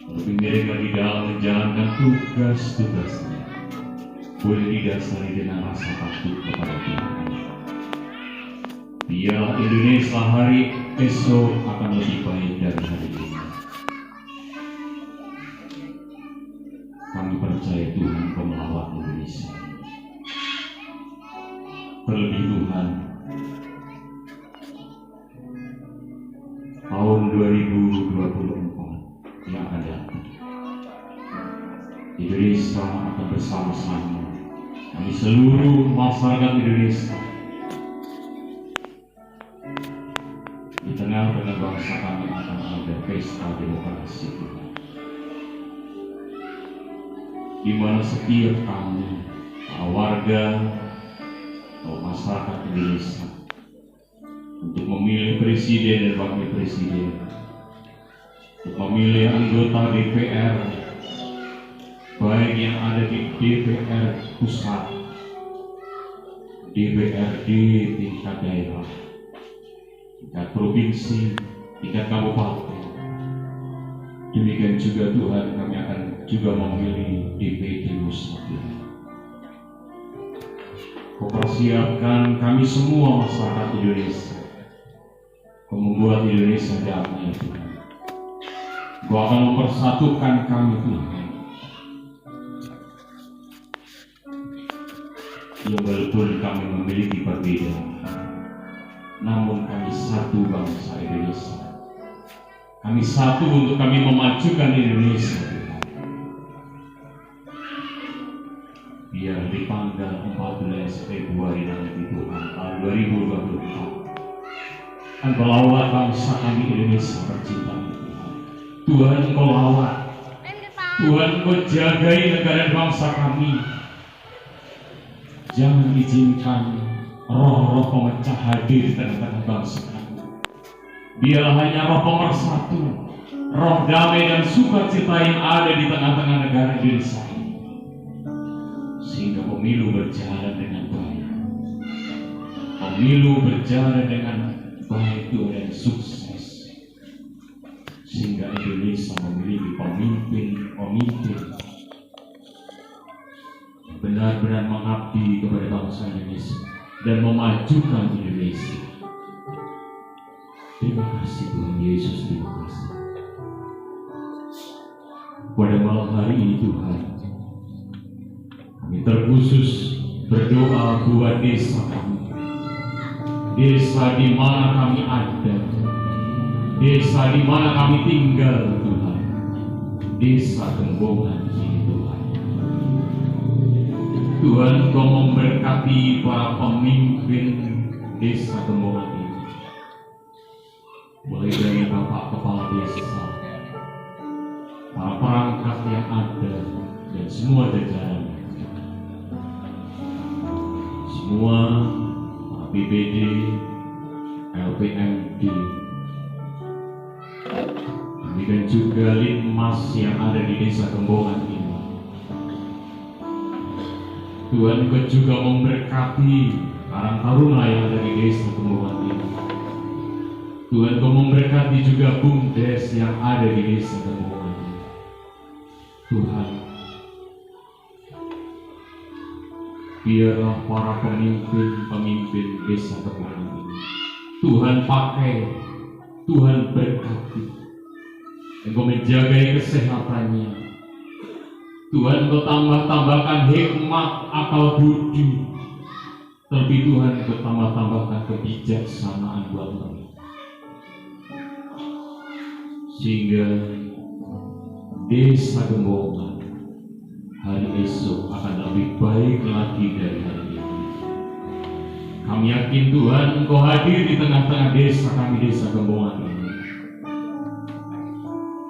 Lebih mereka di dalam menjalankan tugas-tugasnya boleh didasari dengan rasa takut kepada Tuhan. Biar Indonesia hari esok akan lebih baik dari hari ini. Kami percaya Tuhan Engkau melawat Indonesia. Terlebih Tuhan, tahun 2024 yang akan datang, Indonesia akan bersama-sama, kami seluruh masyarakat Indonesia, di tengah-tengah bangsa kami akan ada pesta demokrasi Tuhan, di mana setiap kami, warga atau masyarakat Indonesia, untuk memilih presiden dan wakil presiden, untuk memilih anggota DPR, baik yang ada di DPR pusat, DPRD tingkat daerah, tingkat provinsi, tingkat kabupaten. Demikian juga Tuhan, kami akan juga memilih DPD pusat. Kau persiapkan kami semua masyarakat Indonesia, Kau membuat Indonesia damai Tuhan. Kau akan mempersatukan kami Tuhan. Yang walaupun kami memiliki perbedaan, namun kami satu bangsa Indonesia. Kami satu untuk kami memajukan Indonesia. Biar di tanggal 14 Februari nanti Tuhan tahun 2024 Engkau lawat bangsa kami Indonesia tercinta Tuhan. Tuhan Engkau lawat, Tuhan Engkau jagai negara bangsa kami. Jangan izinkan roh-roh pemecah hadir di tengah-tengah bangsa kami. Biarlah hanya roh pemersatu, roh damai dan sukacita yang ada di tengah-tengah negara Indonesia ini, sehingga pemilu berjalan dengan baik. Pemilu berjalan dengan baik dan sukses, sehingga Indonesia memiliki pemimpin benar-benar mengabdi kepada bangsa Indonesia dan memajukan Indonesia. Terima kasih Tuhan Yesus, terima kasih. Pada malam hari ini Tuhan, kami terkhusus berdoa buat desa kami, desa di mana kami ada, desa di mana kami tinggal Tuhan, desa Gembongan ini Tuhan. Tuhan, Kau memberkati para pemimpin desa Gembongan ini, mulai dari Bapak Kepala Desa, para perangkat yang ada, dan semua jajaran, semua BPD, LPMD, demikian juga Linmas yang ada di desa Gembongan ini. Tuhan, Kau juga memberkati Karang Taruna yang ada di desa Gembongan ini. Tuhan, Kau memberkati juga BUMDes yang ada di desa Gembongan ini. Tuhan, biarlah para pemimpin desa Gembongan ini Tuhan pakai, Tuhan berkati, Engkau menjaga kesehatannya. Tuhan, Engkau tambahkan hikmat, akal budi, terlebih Tuhan Engkau tambahkan kebijaksanaan buat mereka, sehingga desa Gembongan hari esok akan lebih baik lagi dari hari ini. Kami yakin Tuhan Engkau hadir di tengah-tengah desa kami, desa Gembongan ini.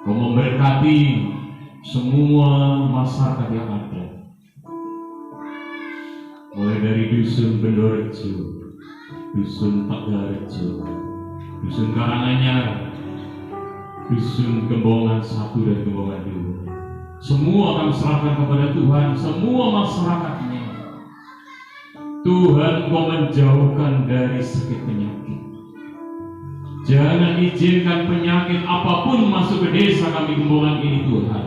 Kau memberkati semua masyarakat yang ada, mulai dari dusun Bendorejo, dusun Tegarejo, dusun Karanganyar, dusun Gembongan 1 dan Gembongan 2. Semua kami serahkan kepada Tuhan, semua masyarakatnya. Tuhan, Kau menjauhkan dari sakit penyakit. Jangan izinkan penyakit apapun masuk ke desa kami Gembongan ini Tuhan.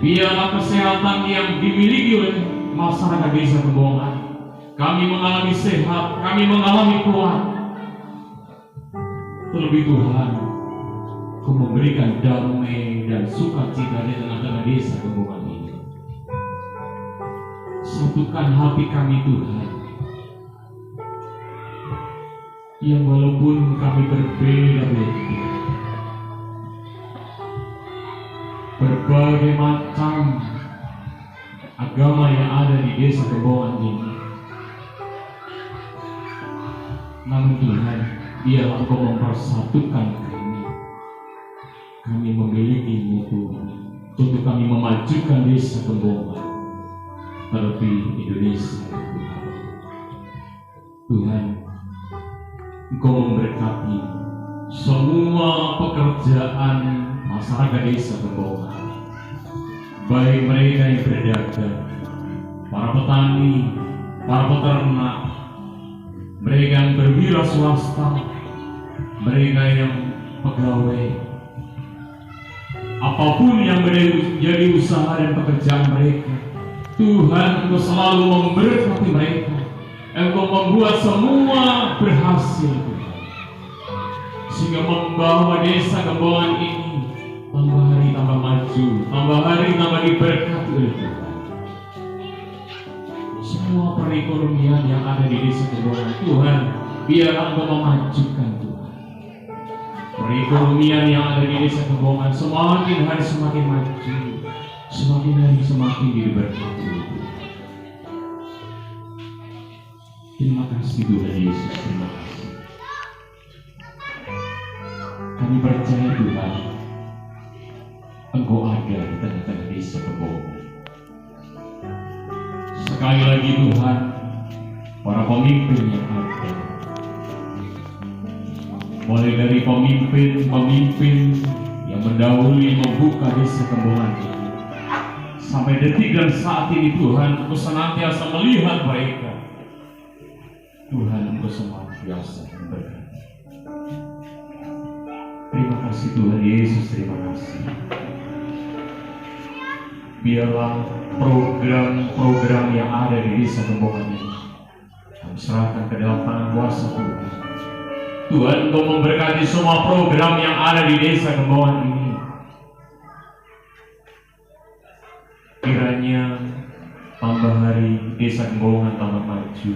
Biarlah kesehatan yang dimiliki oleh masyarakat desa Gembongan, kami mengalami sehat, kami mengalami kuat. Terlebih Tuhan, Kau memberikan damai dan sukacita di tengah-tengah desa Gembongan ini. Satukan hati kami Tuhan, yang walaupun kami berbeda-beda, berbagai macam agama yang ada di desa Gembongan ini, namun Tuhan, biarlah Engkau mempersatukan kami memiliki Tuhan, untuk kami memajukan desa Gembongan, terlebih Indonesia Tuhan. Tuhan, Engkau memberkati semua pekerjaan masyarakat desa Gembongan, baik mereka yang berdagang, para petani, para peternak, mereka yang berwira swasta, mereka yang pegawai, apapun yang menjadi usaha dan pekerjaan mereka. Tuhan, Engkau selalu memberkati mereka, Engkau membuat semua berhasil, sehingga membawa desa Gembongan ini tambah hari tambah maju, tambah hari tambah diberkati oleh Tuhan. Semua perekonomian yang ada di desa Gembongan, Tuhan, biarlah Engkau memajukan Tuhan. Perekonomian yang ada di desa Gembongan semakin hari semakin maju, semakin hari semakin diberkati. Terima kasih Tuhan Yesus, terima kasih. Kami percaya Tuhan, Engkau ada di tengah-tengah desa Gembongan. Sekali lagi Tuhan, para pemimpin yang ada, mulai dari pemimpin yang mendahului membuka desa Gembongan ini, sampai detik dan saat ini Tuhan, Engkau senantiasa melihat mereka. Tuhan, Engkau senantiasa memberkati. Terima kasih Tuhan Yesus, terima kasih. Biarlah program-program yang ada di desa Gembongan ini kami serahkan ke dalam tangan kuasa Tuhan. Tuhan, Engkau memberkati semua program yang ada di desa Gembongan ini. Kiranya tambah hari Desa Gembongan tambah maju.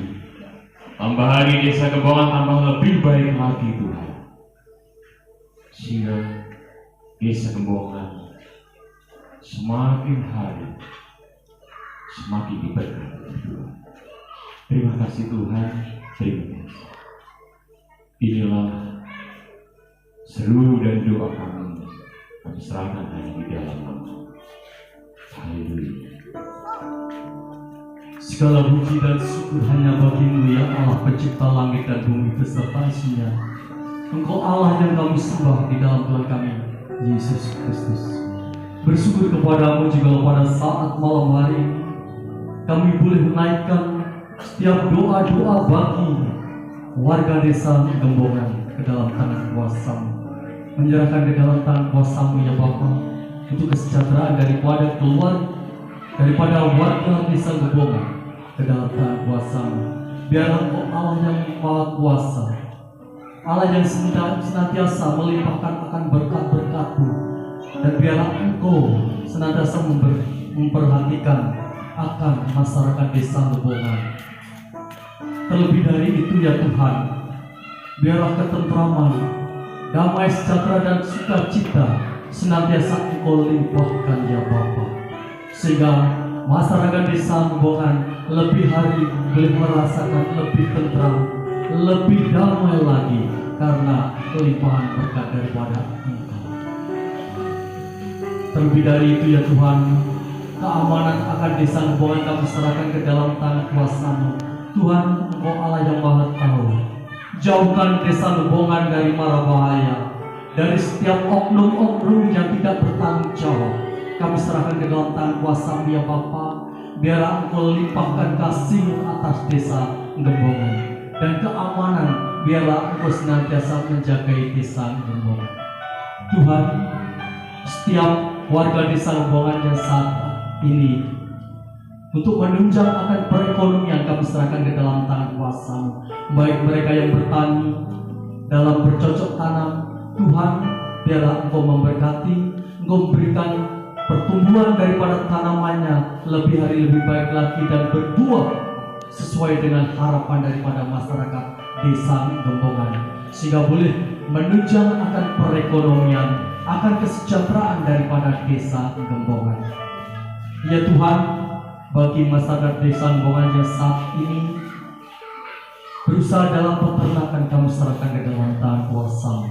Tambah hari Desa Gembongan tambah lebih baik lagi Tuhan. Sehingga Desa Gembongan semakin hari semakin diberkati Tuhan. Terima kasih Tuhan, terima kasih. Inilah seru dan doa kami serahkan hanya di dalam nama. Haleluya. Segala puji dan syukur hanya bagimu ya Allah, pencipta langit dan bumi beserta isinya. Engkau Allah yang kami sembah di dalam Tuhan kami, Yesus Kristus. Bersyukur kepadamu juga pada saat malam hari ini kami boleh menaikkan setiap doa-doa bagi warga desa Gembongan ke dalam tangan kuasa-Mu, menyerahkan ke dalam tangan kuasa-Mu ya Bapa, untuk kesejahteraan daripada warga desa Gembongan ke dalam tangan kuasa-Mu. Biarlah Engkau Allah yang Maha Kuasa, Allah yang senantiasa melimpahkan akan berkat-berkat-Mu, dan biarlah Engkau senantiasa memperhatikan akan masyarakat desa Gembongan. Terlebih dari itu ya Tuhan, biarlah ketentraman, damai sejahtera dan sukacita senantiasa Engkau limpahkan ya Bapa, sehingga masyarakat desa Gembongan lebih hari boleh merasakan lebih tentram, lebih damai lagi karena kelimpahan berkat daripada Engkau. Terlebih dari itu ya Tuhan, keamanan akan desa Gembongan kami serahkan ke dalam tangan kuasa-Mu. Tuhan, Engkau Allah yang Maha Tahu. Jauhkan desa Gembongan dari mara bahaya, dari setiap oknum-oknum yang tidak bertanggung jawab. Kami serahkan ke dalam tangan kuasa-Mu ya Bapa. Biarlah Engkau limpahkan kasih atas desa Gembongan, dan keamanan biarlah Engkau senantiasa menjagai desa Gembongan. Tuhan, setiap warga desa Gembongan yang saat ini untuk menunjang akan perekonomian kami serahkan ke dalam tangan kuasa-Mu. Baik mereka yang bertani dalam bercocok tanam, Tuhan biarlah Engkau memberkati, Engkau memberikan pertumbuhan daripada tanamannya lebih hari lebih baik lagi dan berbuah sesuai dengan harapan daripada masyarakat desa Gembongan, sehingga boleh menunjang akan perekonomian, akan kesejahteraan daripada desa Gembongan. Ya Tuhan, bagi masyarakat desa Gembongan yang saat ini berusaha dalam peternakan, kami serahkan ke dalam tangan kuasa-Mu.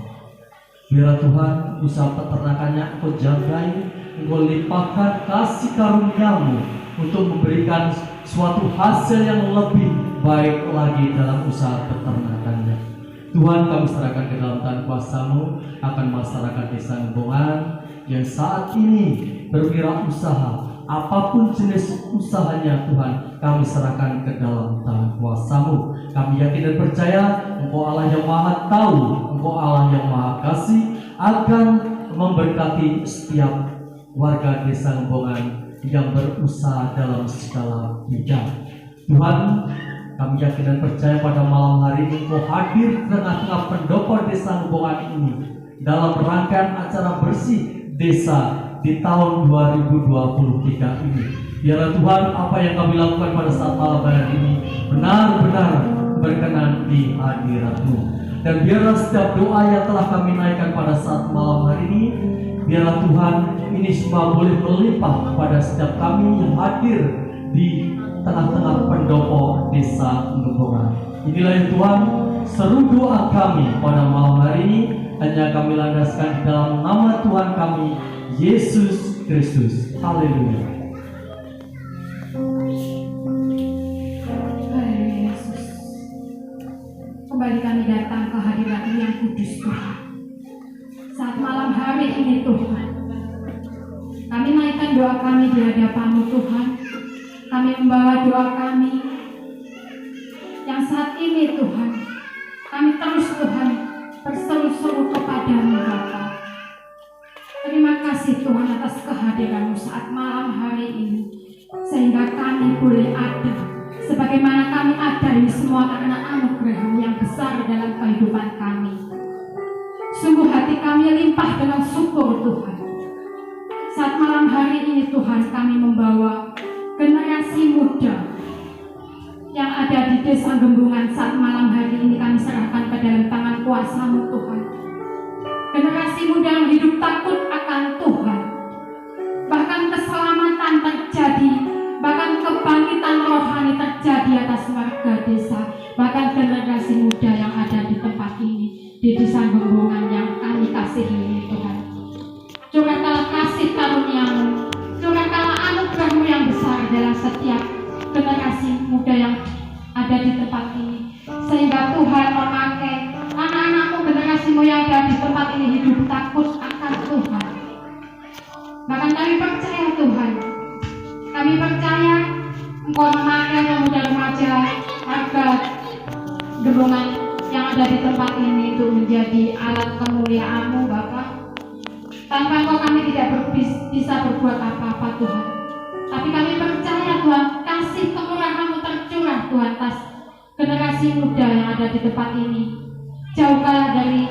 Biarlah Tuhan usaha peternakannya Engkau jagai, Engkau limpahkan kasih karunia-Mu untuk memberikan suatu hasil yang lebih baik lagi dalam usaha peternakannya. Tuhan, kami serahkan ke dalam tangan kuasa-Mu akan masyarakat desa Gembongan yang saat ini berwirausaha. Apapun jenis usahanya Tuhan, kami serahkan ke dalam tangan kuasa-Mu. Kami yakin dan percaya Engkau Allah yang Maha Tahu, Engkau Allah yang Maha Kasih, akan memberkati setiap warga desa Gembongan yang berusaha dalam segala bidang. Tuhan, kami yakin dan percaya pada malam hari ini Engkau hadir di tengah-tengah pendopo desa Gembongan ini dalam rangkaian acara bersih desa di tahun 2023 ini. Biarlah Tuhan, apa yang kami lakukan pada saat malam hari ini benar-benar berkenan di hadirat-Mu. Dan biarlah setiap doa yang telah kami naikkan pada saat malam hari ini, biarlah Tuhan, ini semua boleh melimpah kepada setiap kami yang hadir di tengah-tengah pendopo desa Gembongan. Inilah ya Tuhan, seru doa kami pada malam hari ini hanya kami landaskan di dalam nama Tuhan kami, Yesus Kristus. Haleluya. Haleluya Yesus. Kembali kami datang ke hadirat-Mu yang kudus Tuhan. Saat malam hari ini Tuhan, kami naikkan doa kami di hadapan-Mu Tuhan. Kami membawa doa kami yang saat ini Tuhan. Kami terus Tuhan berseru-seru kepadamu Bapa. Terima kasih Tuhan atas kehadiran-Mu saat malam hari ini, sehingga kami boleh ada sebagaimana kami ada ini semua karena anugerah-Mu yang besar dalam kehidupan kami. Sungguh hati kami limpah dengan syukur Tuhan. Saat malam hari ini Tuhan, kami membawa generasi muda yang ada di Desa Gembungan saat malam hari ini kami serahkan ke dalam tangan kuasa-Mu Tuhan. Generasi muda yang hidup takut akan Tuhan, bahkan keselamatan terjadi, bahkan kebangkitan rohani terjadi atas warga desa, bahkan generasi muda yang ada di tempat ini, di Desa Gembungan yang kami kasihi ini Tuhan. Curahkanlah kasih karunia-Mu, curahkanlah anugerah-Mu yang besar dalam setiap generasi muda yang ada di tempat ini, sehingga Tuhan memakai anak-anak-Mu, generasi-Mu yang ada di tempat ini hidup takut akan Tuhan. Bahkan kami percaya Tuhan, kami percaya Engkau memakai pemuda remaja warga Gembungan yang ada di tempat ini untuk menjadi alat kemuliaan-Mu Bapa. Tanpa Engkau kami tidak bisa berbuat apa-apa Tuhan. Tapi kami percaya Tuhan, kasih kemurahan-Mu tercurah Tuhan atas generasi muda yang ada di tempat ini. Jauhkanlah dari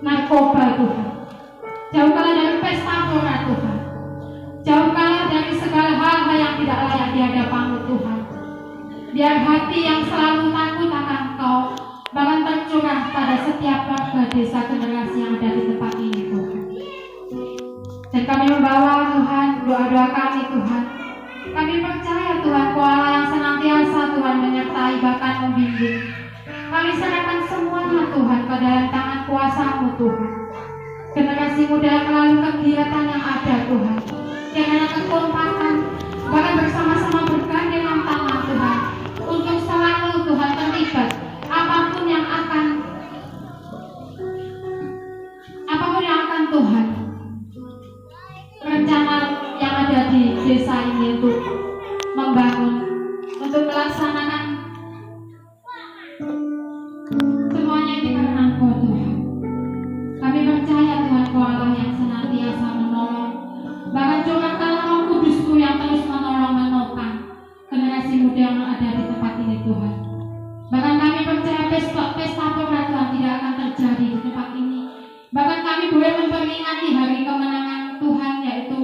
narkoba Tuhan, jauhkanlah dari pesta pora Tuhan, jauhkanlah dari segala hal-hal yang tidak layak di hadapan-Mu Tuhan. Biar hati yang selalu takut akan Engkau bahkan tercurah pada setiap warga desa generasi yang ada di tempat ini Tuhan. Dan kami membawa Tuhan doa-doa kami Tuhan. Kami percaya Tuhan Kuala yang senantiasa Tuhan menyertai bahkan membimbing. Kami serahkan semuanya Tuhan ke dalam tangan kuasa-Mu Tuhan. Generasi muda yang melalui kegiatan yang ada Tuhan, yang ada kekompakan, bahkan bersama-sama bergandengan tangan Tuhan, untuk selalu Tuhan terlibat apapun yang akan Tuhan rencana yang ada di desa ini untuk membangun, untuk melaksanakan semuanya ini karena Engkau Tuhan. Kami percaya Tuhan Kau Allah yang senantiasa menolong, bahkan curahkanlah Roh Kudus-Mu yang terus menolong menopang generasi muda yang ada di tempat ini Tuhan. Bahkan kami percaya pesta pora Tuhan tidak akan terjadi di tempat ini. Bahkan kami boleh memperingati hari kemenangan Tuhan, yaitu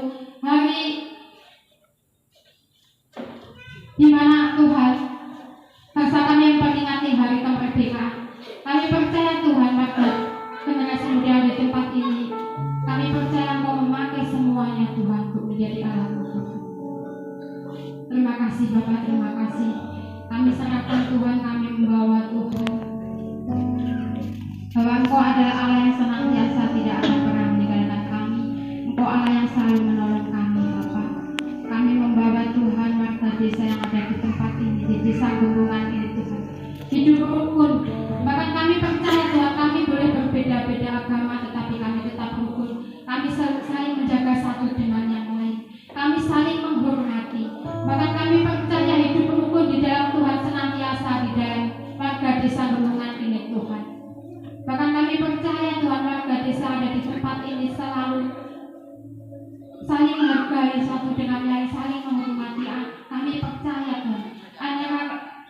hari di mana Tuhan bangsa kami memperingati hari kemerdekaan. Kami percaya Tuhan pada generasi muda di tempat ini. Kami percaya Engkau memakai semuanya Tuhan untuk menjadi alat-Mu Tuhan. Terima kasih Bapak, terima kasih. Kami serahkan Tuhan, kami membawa Tuhan bahwa Engkau adalah Allah yang senantiasa tidak akan pernah meninggalkan kami. Engkau Allah yang selalu menolong kami Bapak. Kami membawa Tuhan warga desa yang ada di tempat ini, di Desa Gembungan ini Tuhan, hidup rukun. Bahkan kami percaya Tuhan, kami boleh berbeda-beda agama, tetapi kami tetap rukun. Kami saling menjaga satu dengan yang lain, kami saling menghormati. Bahkan kami percaya hidup rukun di dalam Tuhan senantiasa di dalam warga Desa Gembungan ini Tuhan. Bahkan kami percaya Tuhan warga desa ada di tempat ini selalu saling menghargai satu dengan yang lain, saling menghormati. Kami percaya Tuhan, hanya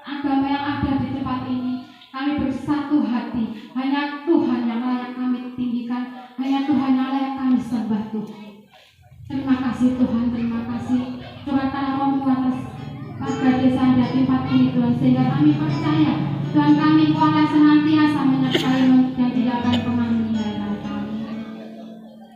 agama yang ada di tempat ini, kami bersatu hati. Hanya Tuhan yang layak kami tinggikan, hanya Tuhan yang layak kami sembah Tuhan. Terima kasih Tuhan, terima kasih. Curahkanlah Roh-Mu atas warga desa ada di tempat ini Tuhan, sehingga kami percaya Tuhan kami Kau akan senantiasa menyertai dan tidak akan pernah meninggalkan kami.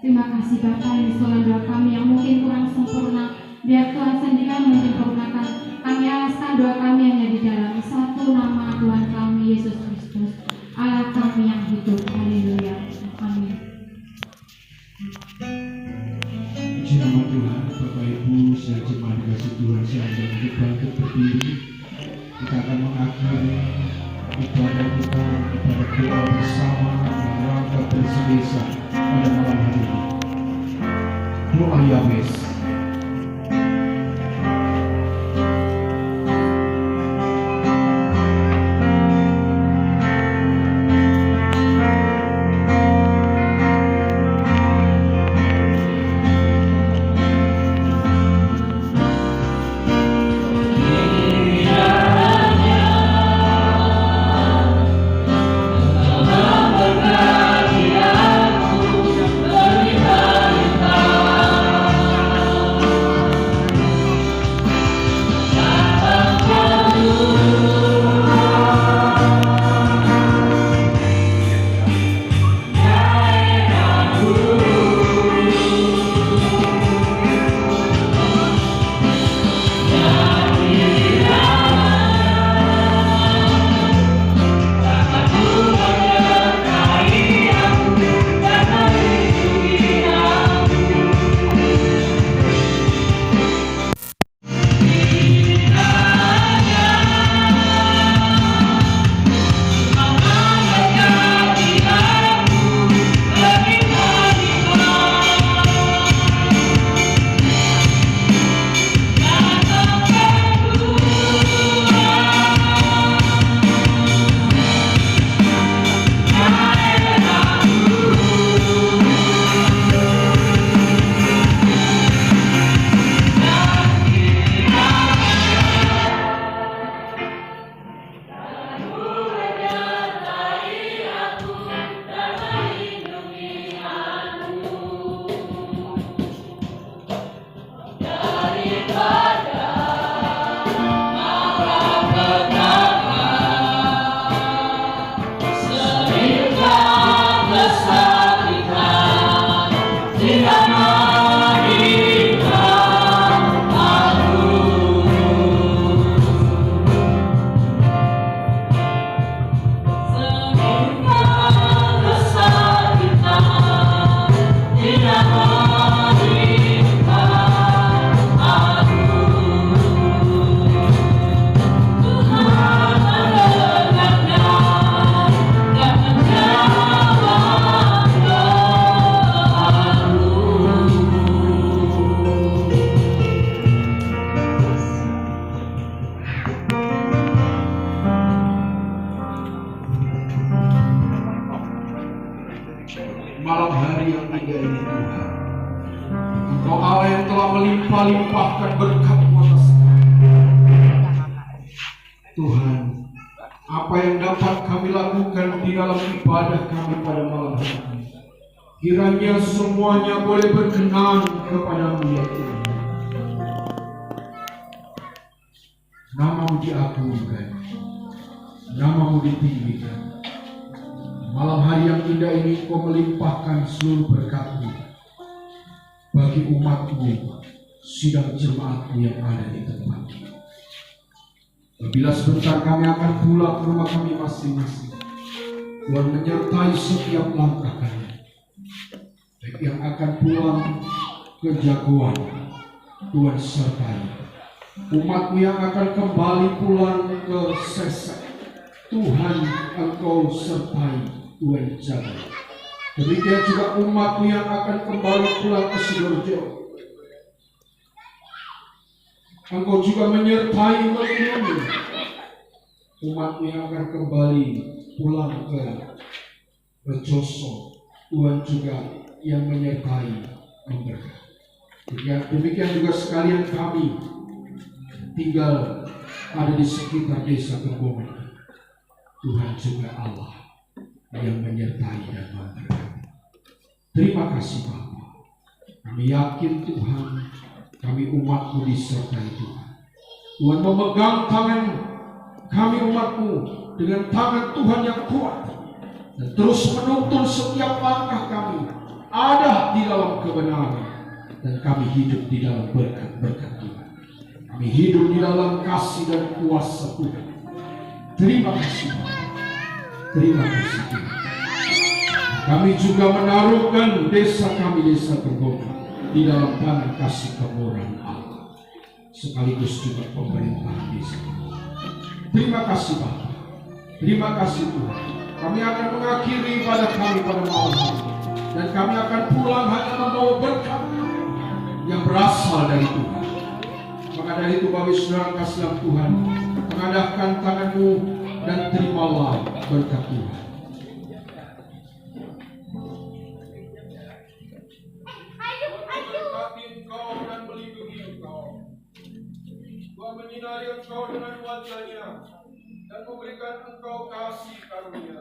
Terima kasih Bapa, ini soal doa kami yang mungkin kurang sempurna, biar Tuhan sendiri yang menyempurnakan. Kami alaskan doa kami hanya di dalam satu nama Tuhan kami Yesus Kristus, Allah kami yang hidup. Haleluya. Amin. Puji nama Tuhan. Bapak Ibu saya jemaat dikasih Tuhan, saya ajak untuk bangkit berdiri. Kita akan mengakhiri ibadah kita, ibadah doa bersama dalam rangka bersih desa pada malam hari ini. Doa Yahweh. Berkati aku, beri berita malam hari yang indah ini Tuhan. Engkau Allah yang telah melimpah-limpahkan berkat-Mu atas kami. Tuhan, apa yang dapat kami lakukan di dalam ibadah kami pada malam hari ini, kiranya semuanya boleh berkenan kepada-Mu ya Tuhan. Nama-Mu diagungkan, Nama-Mu ditinggikan. Malam hari yang indah ini Kau melimpahkan seluruh berkat-Mu bagi umat-Mu, sidang jemaat-Mu yang ada di tempat ini. Apabila sebentar kami akan pulang ke rumah kami masing-masing, Tuhan menyertai setiap langkah kami. Baik yang akan pulang ke Jagoan, Tuhan sertai. Umat-Mu yang akan kembali pulang ke Sesek, Tuhan Engkau sertai, Tuhan jaga. Demikian juga umat-Mu yang akan kembali pulang ke Sidoarjo, Engkau juga menyertai melindungi. Umat-Mu yang akan kembali pulang ke Rejoso, Tuhan juga yang menyertai memberkati. Demikian juga sekalian kami tinggal ada di sekitar desa Gembongan, Tuhan juga Allah yang menyertai dan memberkati. Terima kasih Bapa. Kami yakin Tuhan, kami umat-Mu disertai Tuhan. Tuhan memegang tangan kami umat-Mu dengan tangan Tuhan yang kuat, dan terus menuntun setiap langkah kami ada di dalam kebenaran, dan kami hidup di dalam berkat-berkat Tuhan. Kami hidup di dalam kasih dan kuasa Tuhan. Terima kasih Bapa. Terima kasih Tuhan. Kami juga menaruhkan desa kami, desa Gembongan, di dalam tangan kasih kemurahan Allah, sekaligus juga pemerintah desa. Terima kasih Bapa. Terima kasih Tuhan. Kami akan mengakhiri ibadah kami pada malam hari, dan kami akan pulang hanya membawa berkat yang berasal dari Tuhan. Maka dari itu Bapak Saudara kasih dalam Tuhan, mengadahkan tangan-Mu dan terimalah berkat Tuhan. Memberkati Engkau dan melindungi Engkau. Tuhan menyinari Engkau dengan wajah-Nya dan memberikan Engkau kasih karunia.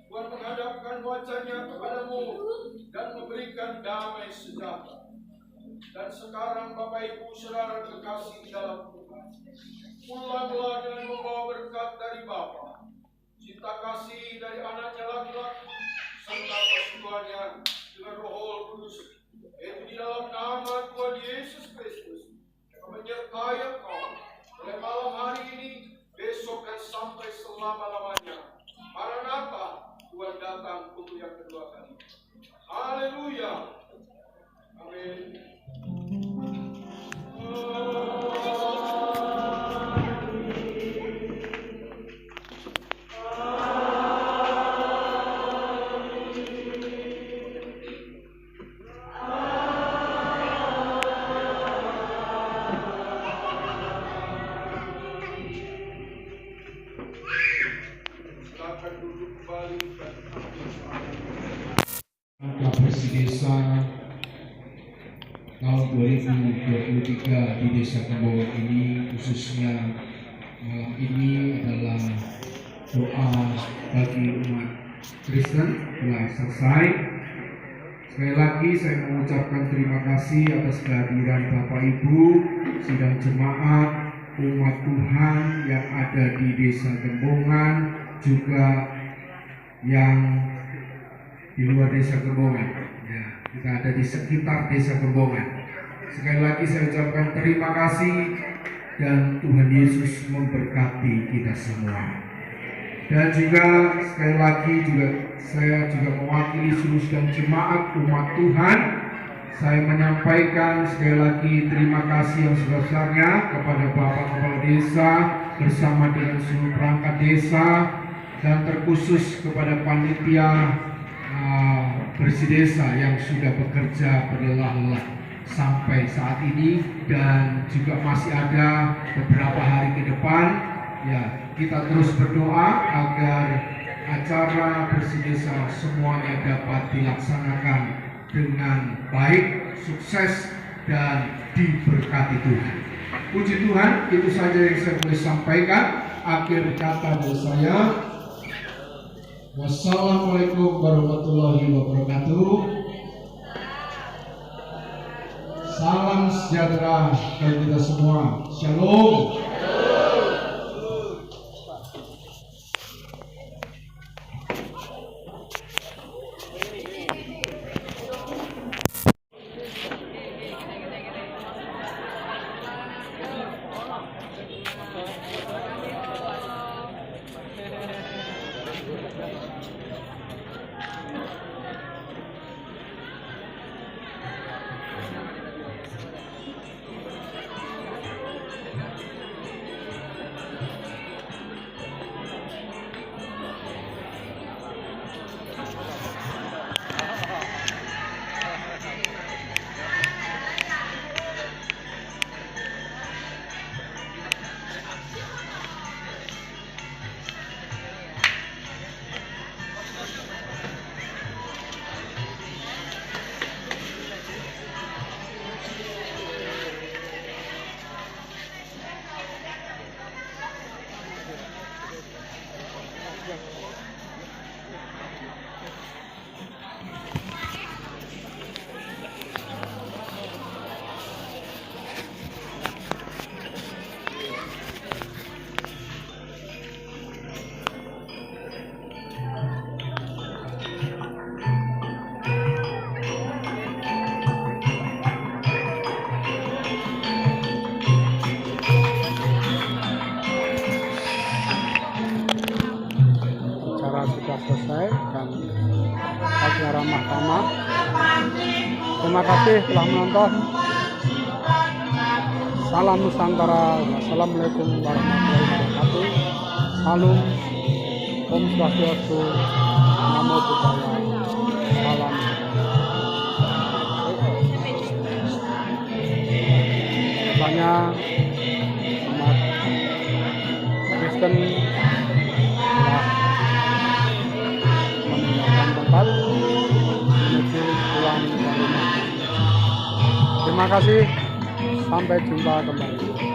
Tuhan menghadapkan wajah-Nya kepadamu dan memberikan damai sejahtera. Dan sekarang Bapak Ibu Saudara kekasih di dalam Tuhan, pulanglah dengan membawa berkat dari Bapa, cinta kasih dari anaknya laki-laki, serta persekutuannya dengan Roh Kudus, yaitu di dalam nama Tuhan Yesus Kristus, yang menyertai engkau mulai malam hari ini, besok dan sampai selama-lamanya. Maranatha, Tuhan datang untuk yang kedua kali. Haleluya. Amin. Silakan duduk kembali. Angka Desa tahun 2023 di Desa Gembongan ini, khususnya malam ini adalah doa bagi umat Kristen telah selesai. Sekali lagi saya mengucapkan terima kasih atas kehadiran Bapak Ibu, sidang jemaat, umat Tuhan yang ada di Desa Gembongan, juga yang di luar Desa Gembongan. Ya, kita ada di sekitar Desa Gembongan. Sekali lagi saya ucapkan terima kasih, dan Tuhan Yesus memberkati kita semua. Dan juga sekali lagi saya juga mewakili seluruh sidang jemaat umat Tuhan. Saya menyampaikan sekali lagi terima kasih yang sebesar-besarnya kepada Bapak Kepala Desa bersama dengan seluruh perangkat desa, dan terkhusus kepada panitia bersih desa yang sudah bekerja berlelah-lelah sampai saat ini, dan juga masih ada beberapa hari ke depan. Ya, kita terus berdoa agar acara bersih desa semuanya dapat dilaksanakan dengan baik, sukses, dan diberkati Tuhan. Puji Tuhan, itu saja yang saya boleh sampaikan. Akhir kata dari saya, wassalamualaikum warahmatullahi wabarakatuh. Salam sejahtera bagi kita semua. Shalom. Sudah selesai dan acara mahkamah. Terima kasih telah menonton. Salam Nusantara. Wassalamualaikum warahmatullahi wabarakatuh. Salam, Om Swastiastu, Namo Buddhaya. Salam. Banyak umat Kristen tempat menuju pulang ke rumah. Terima kasih, sampai jumpa kembali.